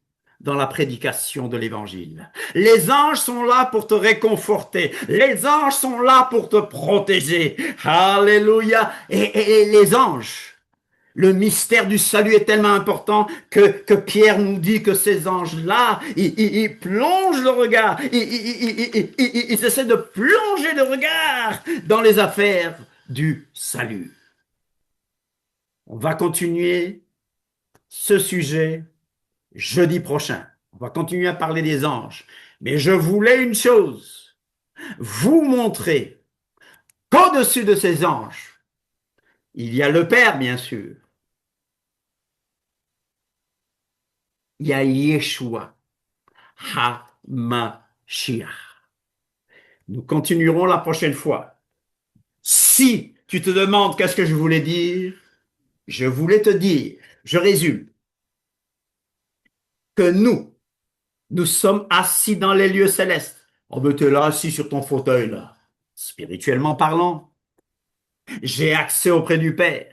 dans la prédication de l'évangile. Les anges sont là pour te réconforter. Les anges sont là pour te protéger. Alléluia. Et les anges, le mystère du salut est tellement important que Pierre nous dit que ces anges-là, ils plongent le regard, ils essaient de plonger le regard dans les affaires du salut. On va continuer ce sujet jeudi prochain. On va continuer à parler des anges. Mais je voulais une chose, vous montrer qu'au-dessus de ces anges, il y a le Père, bien sûr. Il y a Yeshua, HaMashiach. Nous continuerons la prochaine fois. Si tu te demandes qu'est-ce que je voulais dire, je voulais te dire, je résume, que nous sommes assis dans les lieux célestes. Oh, mais t'es là assis sur ton fauteuil, là. Spirituellement parlant. J'ai accès auprès du Père.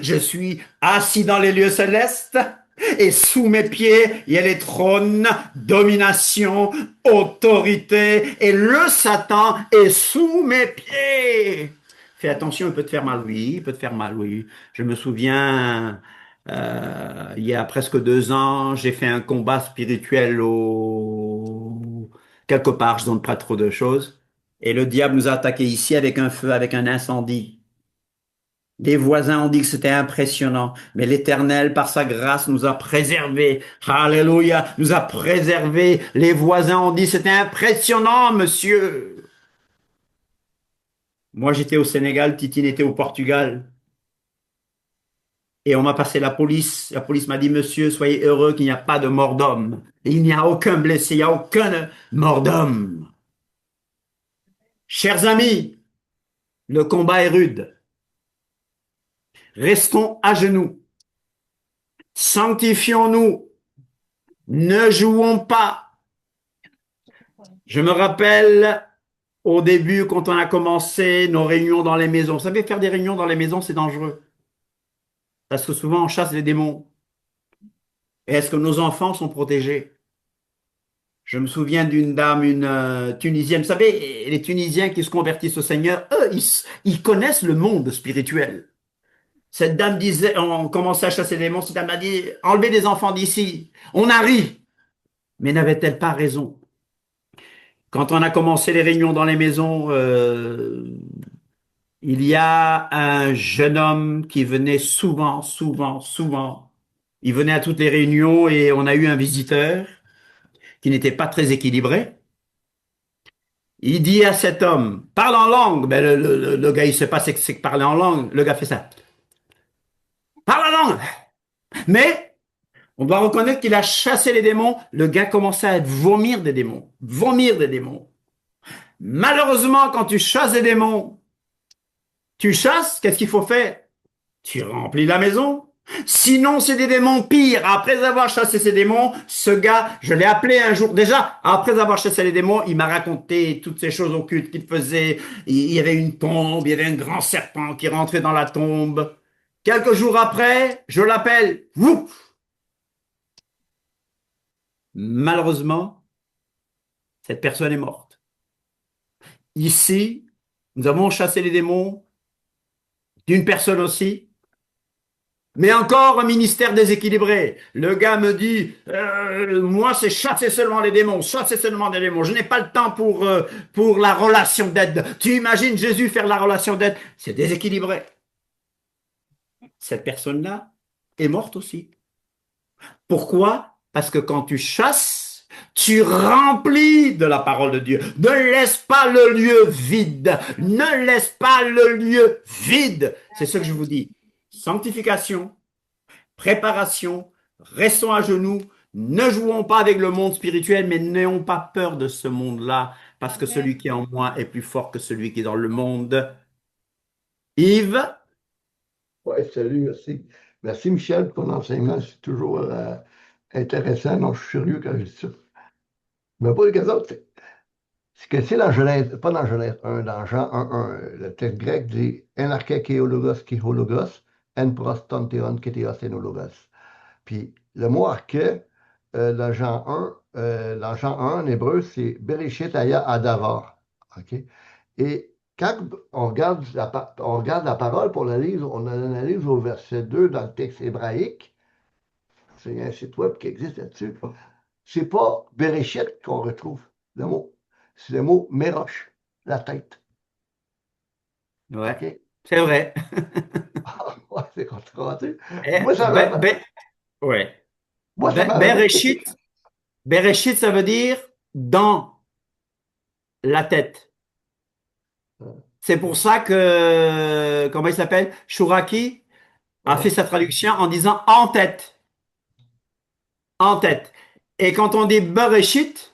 Je suis assis dans les lieux célestes et sous mes pieds, il y a les trônes, domination, autorité et le Satan est sous mes pieds. Fais attention, il peut te faire mal, oui, il peut te faire mal, oui. Je me souviens, il y a presque 2 ans, j'ai fait un combat spirituel quelque part, je donne pas trop de choses. Et le diable nous a attaqué ici avec un feu, avec un incendie. Les voisins ont dit que c'était impressionnant, mais l'Éternel, par sa grâce, nous a préservés. Alléluia, nous a préservés. Les voisins ont dit c'était impressionnant, monsieur. Moi, j'étais au Sénégal, Titine était au Portugal. Et on m'a passé la police. La police m'a dit, monsieur, soyez heureux qu'il n'y a pas de mort d'homme. Il n'y a aucun blessé, il n'y a aucun mort d'homme. Chers amis, le combat est rude. Restons à genoux. Sanctifions-nous. Ne jouons pas. Je me rappelle au début, quand on a commencé nos réunions dans les maisons. Vous savez, faire des réunions dans les maisons, c'est dangereux. Parce que souvent, on chasse les démons. Et est-ce que nos enfants sont protégés? Je me souviens d'une dame, une Tunisienne. Vous savez, les Tunisiens qui se convertissent au Seigneur, eux, ils connaissent le monde spirituel. Cette dame disait, on commençait à chasser les démons, cette dame a dit, enlevez les enfants d'ici. On a ri. Mais n'avait-elle pas raison? Quand on a commencé les réunions dans les maisons, il y a un jeune homme qui venait souvent, souvent, souvent. Il venait à toutes les réunions et on a eu un visiteur qui n'était pas très équilibré. Il dit à cet homme, parle en langue. Ben, le gars, il sait pas c'est que parler en langue. Le gars fait ça. Parle en langue. Mais on doit reconnaître qu'il a chassé les démons. Le gars commençait à vomir des démons. Vomir des démons. Malheureusement, quand tu chasses des démons, tu chasses, qu'est-ce qu'il faut faire? Tu remplis la maison. Sinon, c'est des démons pires. Après avoir chassé ces démons, ce gars, je l'ai appelé un jour. Déjà, après avoir chassé les démons, il m'a raconté toutes ces choses occultes qu'il faisait. Il y avait une tombe, il y avait un grand serpent qui rentrait dans la tombe. Quelques jours après, je l'appelle. Ouf! Malheureusement, cette personne est morte. Ici, nous avons chassé les démons d'une personne aussi. Mais encore un ministère déséquilibré. Le gars me dit, moi c'est chasser seulement les démons, chasser seulement des démons. Je n'ai pas le temps pour la relation d'aide. Tu imagines Jésus faire la relation d'aide? C'est déséquilibré. Cette personne-là est morte aussi. Pourquoi? Parce que quand tu chasses, tu remplis de la parole de Dieu. Ne laisse pas le lieu vide. Ne laisse pas le lieu vide. C'est ce que je vous dis. Sanctification, préparation, restons à genoux, ne jouons pas avec le monde spirituel, mais n'ayons pas peur de ce monde-là, parce que celui qui est en moi est plus fort que celui qui est dans le monde. Yves? Oui, salut, merci. Merci, Michel, pour ton enseignement. C'est toujours intéressant. Non, je suis curieux quand je dis ça. Mais pas les autres, c'est que c'est dans Genèse, pas dans Genèse 1, dans Jean 1, le texte grec dit enarche kéologos kéologos, en prostanteon kétéos enologos. Puis le mot arché, dans Jean 1, en hébreu, c'est Bereshit Aya Adavar. OK? Et quand on regarde la parole pour l'analyse, on l'analyse au verset 2 dans le texte hébraïque. C'est un site web qui existe là-dessus. C'est pas Bereshit qu'on retrouve le mot. C'est le mot Méroche, la tête. Ouais, OK? c'est vrai. Ouais, c'est controversé. Eh, Moi, ça ben, m'a. ben, ouais. Moi, ça m'a. Bereshit, Bereshit, ça veut dire dans la tête. C'est pour ça que, comment il s'appelle? Shuraki a fait sa traduction en disant en tête. En tête. Et quand on dit Bereshit,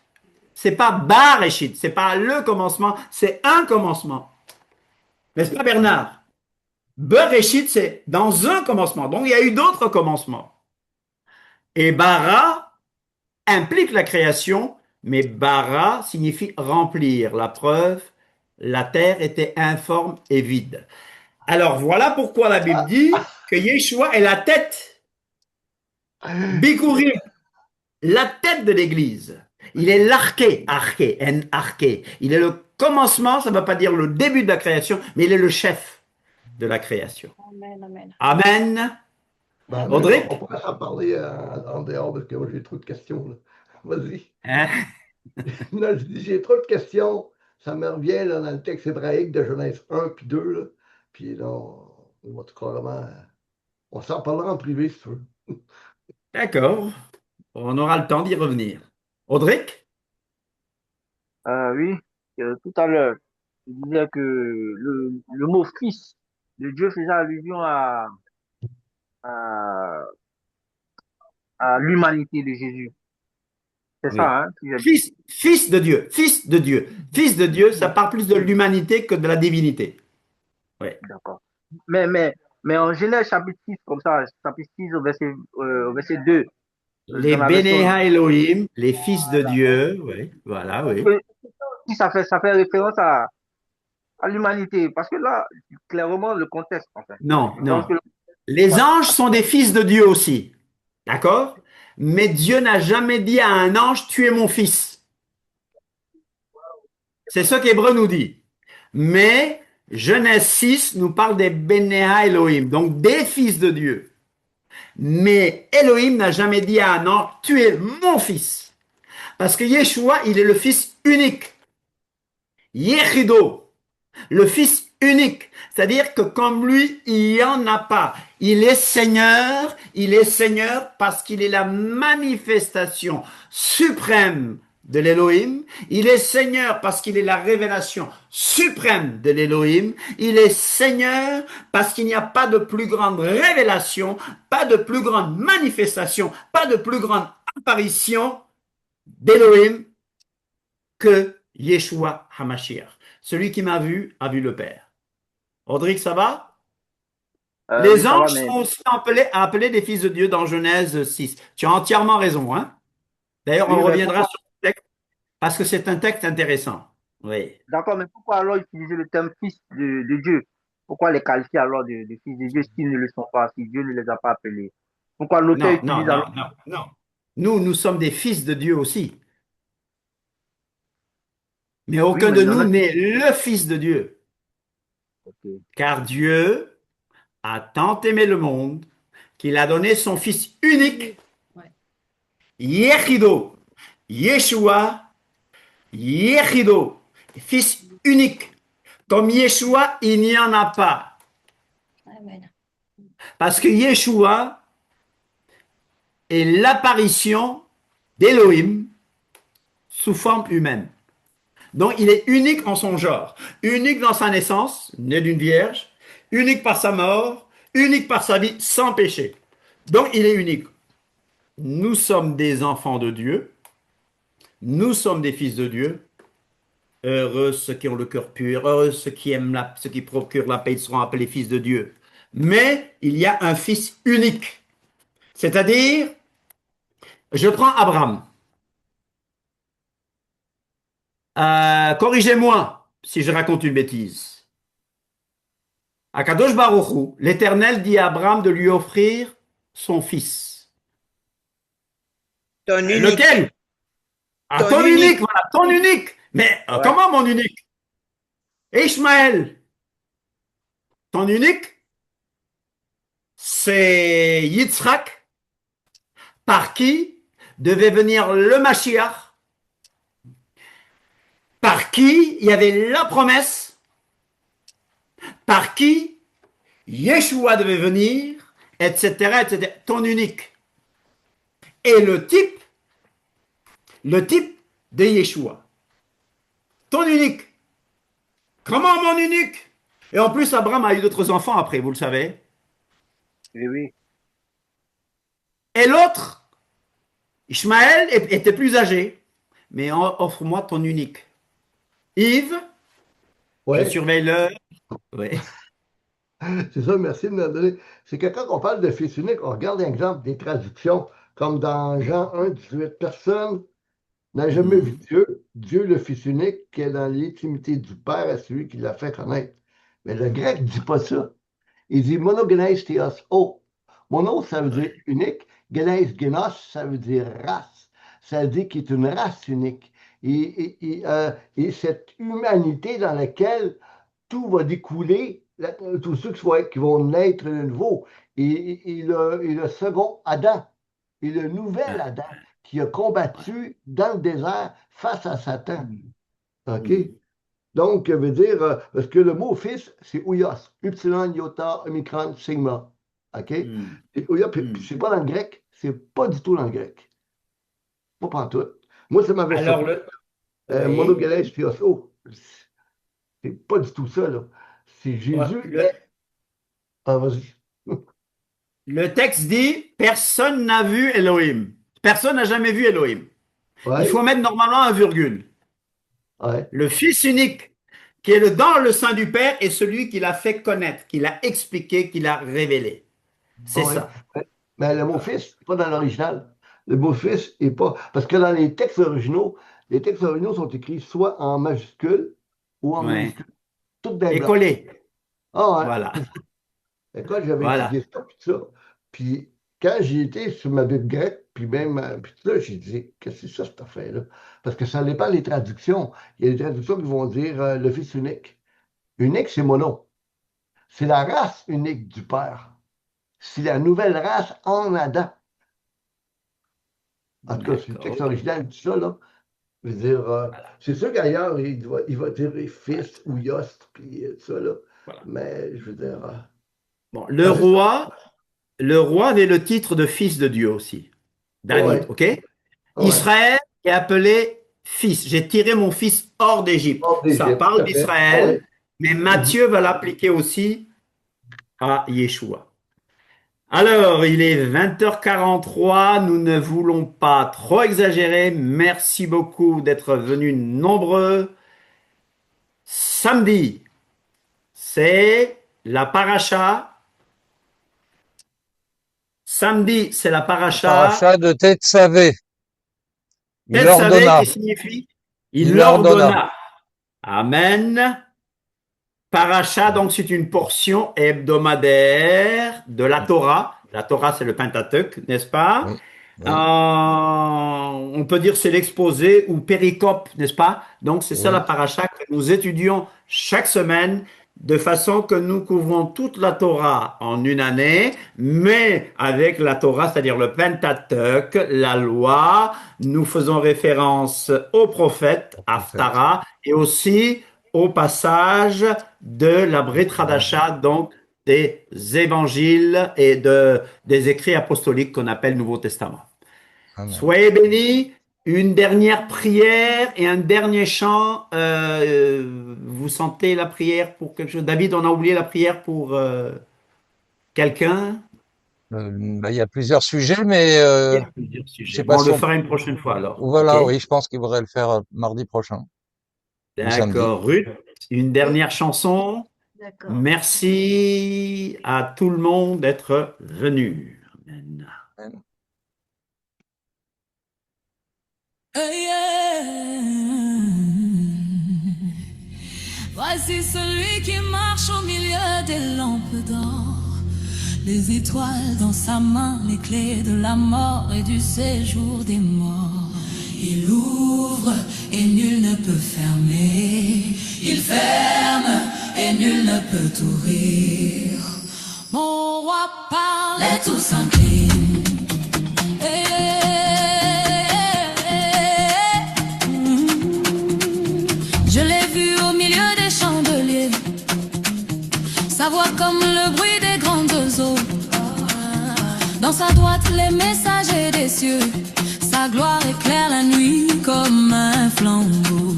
c'est pas Bareshit, c'est pas le commencement, c'est un commencement. N'est-ce pas, Bernard? Bereshit, c'est dans un commencement. Donc, il y a eu d'autres commencements. Et bara implique la création, mais bara signifie remplir. La preuve, la terre était informe et vide. Alors, voilà pourquoi la Bible dit que Yeshua est la tête, Bikurim, la tête de l'Église. Il est l'arché, arché, en arché. Il est le commencement, ça ne veut pas dire le début de la création, mais il est le chef de la création. Amen, amen. Amen. Ben, Audrey? on pourrait en parler en dehors parce que moi, j'ai trop de questions. Là. Vas-y. Hein? Là, je dis, j'ai trop de questions. Ça me revient là, dans le texte hébraïque de Genèse 1 puis 2. Là. Puis là, on va carrément. On s'en parlera en privé si tu veux. D'accord. On aura le temps d'y revenir. Audric? Oui, tout à l'heure, je disais que le mot fils de Dieu faisait allusion à, à l'humanité de Jésus. C'est Oui. ça, hein, si j'ai bien. Fils de Dieu, fils de Dieu. Fils de Dieu, ça parle plus de l'humanité que de la divinité. Oui. D'accord. Mais, mais, mais en Genèse chapitre 6, comme ça, chapitre 6 au verset 2, Les dans la version. Bénéa Elohim, les fils de Dieu, oui, voilà, oui. Si ça fait référence à l'humanité, parce que là, clairement, le contexte, en fait. Non, Je pense non. que. Les Ouais. anges sont des fils de Dieu aussi. D'accord? Mais Dieu n'a jamais dit à un ange, tu es mon fils. C'est ce qu'Hébreu nous dit. Mais Genèse 6 nous parle des Bénéa Elohim, donc des fils de Dieu. Mais Elohim n'a jamais dit à un ange, tu es mon fils. Parce que Yeshua, il est le fils unique. Yechido, le fils unique. C'est-à-dire que comme lui, il n'y en a pas. Il est Seigneur parce qu'il est la manifestation suprême de l'Élohim. Il est Seigneur parce qu'il est la révélation suprême de l'Élohim. Il est Seigneur parce qu'il n'y a pas de plus grande révélation, pas de plus grande manifestation, pas de plus grande apparition d'Élohim que Yeshua HaMashiach. Celui qui m'a vu a vu le Père. Rodrigue, ça va? Oui, Les ça va, anges mais sont aussi appelés des fils de Dieu dans Genèse 6. Tu as entièrement raison, hein? D'ailleurs, oui, on mais reviendra pourquoi, sur le texte parce que c'est un texte intéressant. Oui. d'accord, mais pourquoi alors utiliser le terme fils de Dieu? Pourquoi les qualifier alors de fils de Dieu s'ils ne le sont pas, si Dieu ne les a pas appelés? Pourquoi l'auteur Non, non, utilise non, alors. non, non. Nous sommes des fils de Dieu aussi. Mais Oui, aucun mais de dans nous notre. n'est le fils de Dieu. Ok. Car Dieu a tant aimé le monde qu'il a donné son fils unique, Ouais. Yechido, Yeshua, Yechido, fils unique. Comme Yeshua, il n'y en a pas. Amen. Parce que Yeshua est l'apparition d'Élohim sous forme humaine. Donc il est unique en son genre, unique dans sa naissance, né d'une vierge, unique par sa mort, unique par sa vie sans péché. Donc il est unique. Nous sommes des enfants de Dieu, nous sommes des fils de Dieu. Heureux ceux qui ont le cœur pur, heureux ceux qui aiment ceux qui procurent la paix, ils seront appelés fils de Dieu. Mais il y a un fils unique. C'est-à-dire, je prends Abraham. Corrigez-moi si je raconte une bêtise. Akadosh Baruch Hu, l'Éternel dit à Abraham de lui offrir son fils. Ton unique. Lequel? Ah, Ton ton unique. unique, voilà, ton unique. Mais Ouais. comment mon unique? Ishmaël, ton unique, c'est Yitzhak, par qui devait venir le Mashiach, par qui il y avait la promesse, par qui Yeshua devait venir, etc., etc. Ton unique. Et le type de Yeshua. Ton unique. Comment mon unique? Et en plus, Abraham a eu d'autres enfants après, vous le savez. Oui, oui. Et l'autre, Ishmaël, était plus âgé. Mais offre-moi ton unique. Yves, je Oui, surveille l'heure. Oui. c'est ça, merci de me le donner. C'est que quand on parle de fils unique, on regarde l'exemple des traductions, comme dans Jean 1, 18, personne n'a jamais vu Dieu, Dieu le Fils unique, qui est dans l'intimité du Père à celui qui l'a fait connaître. Mais le grec ne dit pas ça. Il dit monogenes theos o. Mono, ça veut dire unique. Genes, genos, ça veut dire race. Ça veut dire qu'il est une race unique. Et cette humanité dans laquelle tout va découler, tous ceux qui vont naître de nouveau. Et le second Adam, et le nouvel Adam qui a combattu dans le désert face à Satan. OK? Donc, ça veut dire, parce que le mot fils, c'est Ouios. Upsilon, iota, omicron, sigma. OK? Et Ouios, puis c'est pas dans le grec. C'est pas du tout dans le grec. Pas pantoute. Moi, ça m'avait Alors, surpris. oui. Monogenes, theos. Oh, c'est pas du tout ça, là. C'est Jésus. Ouais, Ah, vas-y. Le texte dit, personne n'a vu Elohim. Personne n'a jamais vu Elohim. Il Ouais, faut mettre normalement un virgule. ouais. Le Fils unique, qui est dans le sein du Père, est celui qui l'a fait connaître, qui l'a expliqué, qui l'a révélé. C'est Ouais. ça. Mais le mot fils, pas dans l'original. Le mot fils est pas. Parce que dans les textes originaux sont écrits soit en majuscule ou en Ouais. minuscule. Tout d'un Et bloc. collé. Ah ouais. Voilà. Écoute, j'avais Voilà. étudié ça, puis ça. Puis quand j'ai été sur ma Bible grecque, puis même, puis là, j'ai dit, qu'est-ce que c'est ça, cette affaire-là? Parce que ça dépend des traductions. Il y a des traductions qui vont dire le fils unique. Unique, c'est mono. C'est la race unique du Père. C'est la nouvelle race en Adam. En tout cas, c'est le D'accord. texte original dit ça, là. Je veux dire, c'est sûr qu'ailleurs, il va dire fils ou yost, puis ça, là. Voilà. Mais je veux dire. Bon, le roi avait le titre de fils de Dieu aussi. David, Ouais. ok? Ouais. Israël est appelé fils. J'ai tiré mon fils hors d'Égypte. Hors d'Égypte, Ça tout parle à fait. d'Israël, Ouais. mais Matthieu va l'appliquer aussi à Yeshua. Alors, il est 20h43, nous ne voulons pas trop exagérer. Merci beaucoup d'être venus nombreux. Samedi, c'est la paracha. Samedi, c'est la paracha. Paracha de Tetsavé. Il Tetsavé, ordonna. qui signifie Il ordonna. Amen. Paracha, donc c'est une portion hebdomadaire de la Torah. La Torah, c'est le Pentateuque, n'est-ce pas? Oui, oui. On peut dire c'est l'exposé ou péricope, n'est-ce pas? Donc c'est ça Oui. la paracha que nous étudions chaque semaine, de façon que nous couvrons toute la Torah en une année, mais avec la Torah, c'est-à-dire le Pentateuque, la loi, nous faisons référence aux prophètes, Haftarah, et aussi au passage de la Brit Hadasha, donc des évangiles et des écrits apostoliques qu'on appelle Nouveau Testament. Amen. Soyez bénis. Une dernière prière et un dernier chant. Vous sentez la prière pour quelque chose? David, on a oublié la prière pour quelqu'un? Il y a plusieurs sujets, mais Il y a je plusieurs sais sujets. pas Bon, on si le on... fera une prochaine fois alors. Voilà, Ok? oui, je pense qu'il faudrait le faire mardi prochain ou samedi. D'accord. Ruth, une dernière chanson. D'accord. Merci à tout le monde d'être venu. Amen. Amen. Voici celui qui marche au milieu des lampes d'or, les étoiles dans sa main, les clés de la mort et du séjour des morts. Il ouvre et nul ne peut fermer, il ferme et nul ne peut ouvrir. Mon roi parle et tout s'incline. Je l'ai vu au milieu des chandeliers, sa voix comme le bruit des grandes eaux. Dans sa droite les messagers des cieux, sa gloire éclaire la nuit comme un flambeau.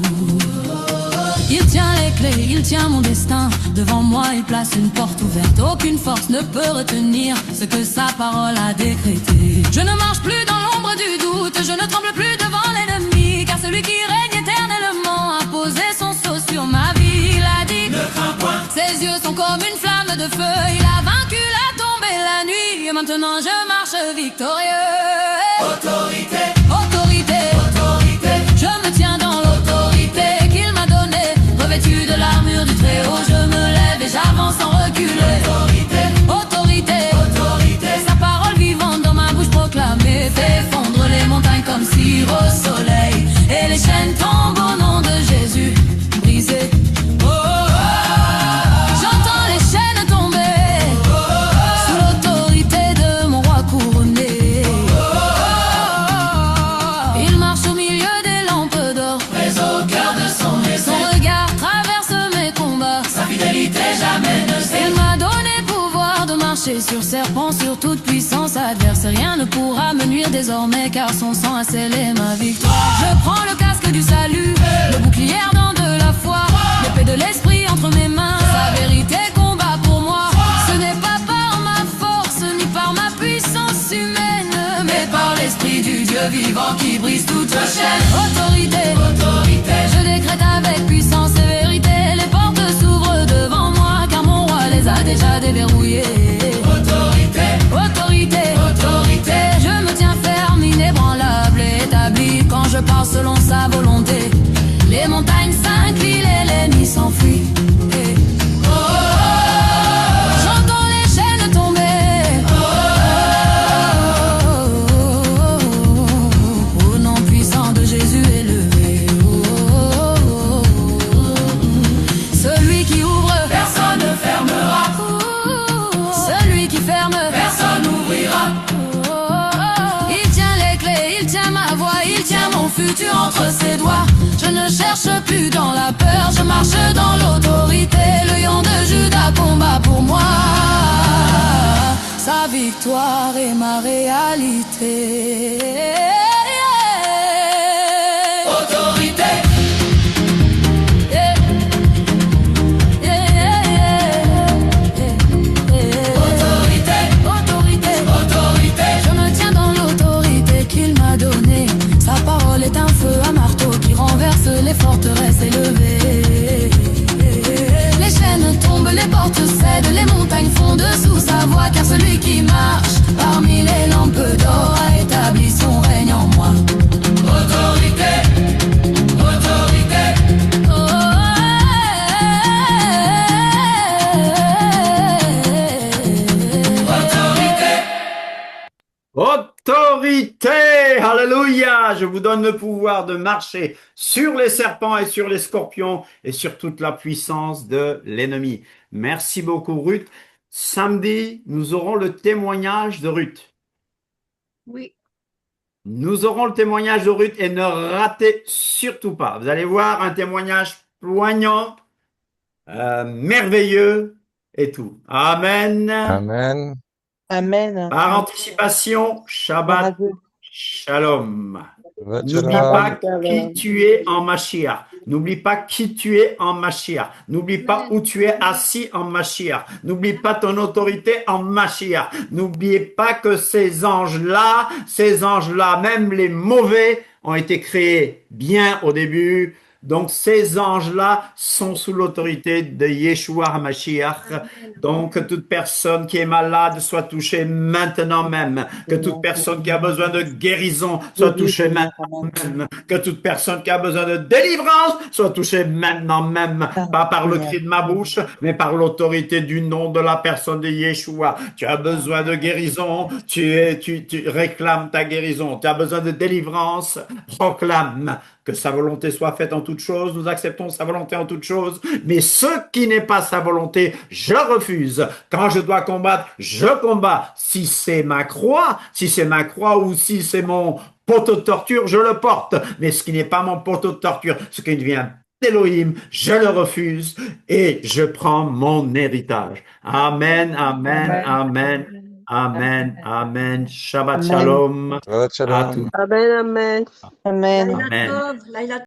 Il tient les clés, il tient mon destin. Devant moi il place une porte ouverte. Aucune force ne peut retenir ce que sa parole a décrété. Je ne marche plus dans l'ombre du doute, je ne tremble plus devant l'ennemi, car celui qui règne éternellement a posé son sceau sur ma vie. Il a dit, ne crains point. Ses yeux sont comme une flamme de feu. Il a vaincu la tombe et la nuit, et maintenant je marche victorieux. Autorité, autorité, autorité. Je me tiens dans l'autorité qu'il m'a donnée. Revêtu de l'armure du Très-Haut, je me lève et j'avance sans reculer. Autorité, autorité, autorité. Sa parole vivante dans ma bouche proclamée fait fondre les montagnes comme cire au soleil. Et les chaînes tombent au nom de Jésus, brisées. Oh, oh, oh. J'entends les chaînes tomber sous l'autorité de mon roi couronné. Il marche au milieu des lampes d'or, près au cœur de son essai. Son regard traverse mes combats, sa fidélité jamais ne cesse. Il m'a donné pouvoir de marcher sur serpent, sur toute puissance adverse. Rien ne pourra me nuire désormais, car son sang a scellé ma victoire. Je prends le casque du salut, le bouclier ardent de la foi, l'épée de l'esprit entre mes mains. Sa vérité combat pour moi. Ce n'est pas par ma force ni par ma vent qui brise toute chaîne. Autorité, autorité, je décrète avec puissance et vérité. Les portes s'ouvrent devant moi, car mon roi les a déjà déverrouillées. Autorité, autorité, autorité, je me tiens ferme, inébranlable et établi. Quand je pars selon sa volonté, les montagnes s'inclinent et l'ennemi s'enfuit. J'entends les chaînes tomber. Au nom puissant de Jésus élevé. Celui qui ouvre, personne ne fermera. Celui qui ferme, personne n'ouvrira. Il tient les clés, il tient ma voix, il tient mon futur entre ses doigts. Je ne cherche plus dans la peur, je marche dans l'autorité. Le lion de Juda combat pour moi. Sa victoire est ma réalité. Autorité. Yeah. Yeah, yeah, yeah. Autorité, autorité, autorité. Je me tiens dans l'autorité qu'il m'a donnée. Sa parole est un feu, un marteau qui renverse les forteresses élevées. Les chaînes tombent, les portes cèdent, les montagnes fondent sous sa voix. Car celui qui marche parmi les lampes d'or a établi son règne en moi. Autorité, autorité. Autorité, alléluia, je vous donne le pouvoir de marcher sur les serpents et sur les scorpions et sur toute la puissance de l'ennemi. Merci beaucoup Ruth. Samedi, nous aurons le témoignage de Ruth. Oui. Nous aurons le témoignage de Ruth et ne ratez surtout pas. Vous allez voir un témoignage poignant, merveilleux et tout. Amen. Amen. Amen. Par anticipation, Shabbat Shalom. Shabbat N'oublie shalom. pas qui tu es en Mashiach. N'oublie pas qui tu es en Mashiach. N'oublie pas où tu es assis en Mashiach. N'oublie pas ton autorité en Mashiach. N'oubliez pas que ces anges-là, même les mauvais, ont été créés bien au début. Donc, ces anges-là sont sous l'autorité de Yeshua HaMashiach. Donc, que toute personne qui est malade soit touchée maintenant même. Que toute personne qui a besoin de guérison soit touchée maintenant même. Que toute personne qui a besoin de délivrance soit touchée maintenant même. Pas par le cri de ma bouche, mais par l'autorité du nom de la personne de Yeshua. Tu as besoin de guérison, tu réclames ta guérison. Tu as besoin de délivrance, proclame. Que sa volonté soit faite en toutes choses, nous acceptons sa volonté en toutes choses, mais ce qui n'est pas sa volonté, je refuse. Quand je dois combattre, je combats. Si c'est ma croix ou si c'est mon poteau de torture, je le porte. Mais ce qui n'est pas mon poteau de torture, ce qui devient d'Élohim, je le refuse et je prends mon héritage. Amen, amen, amen. Amen, amen. Shabbat shalom. Shabbat À shalom. tous. Amen, amen. Amen. Laïla Amen. Tov, Laïla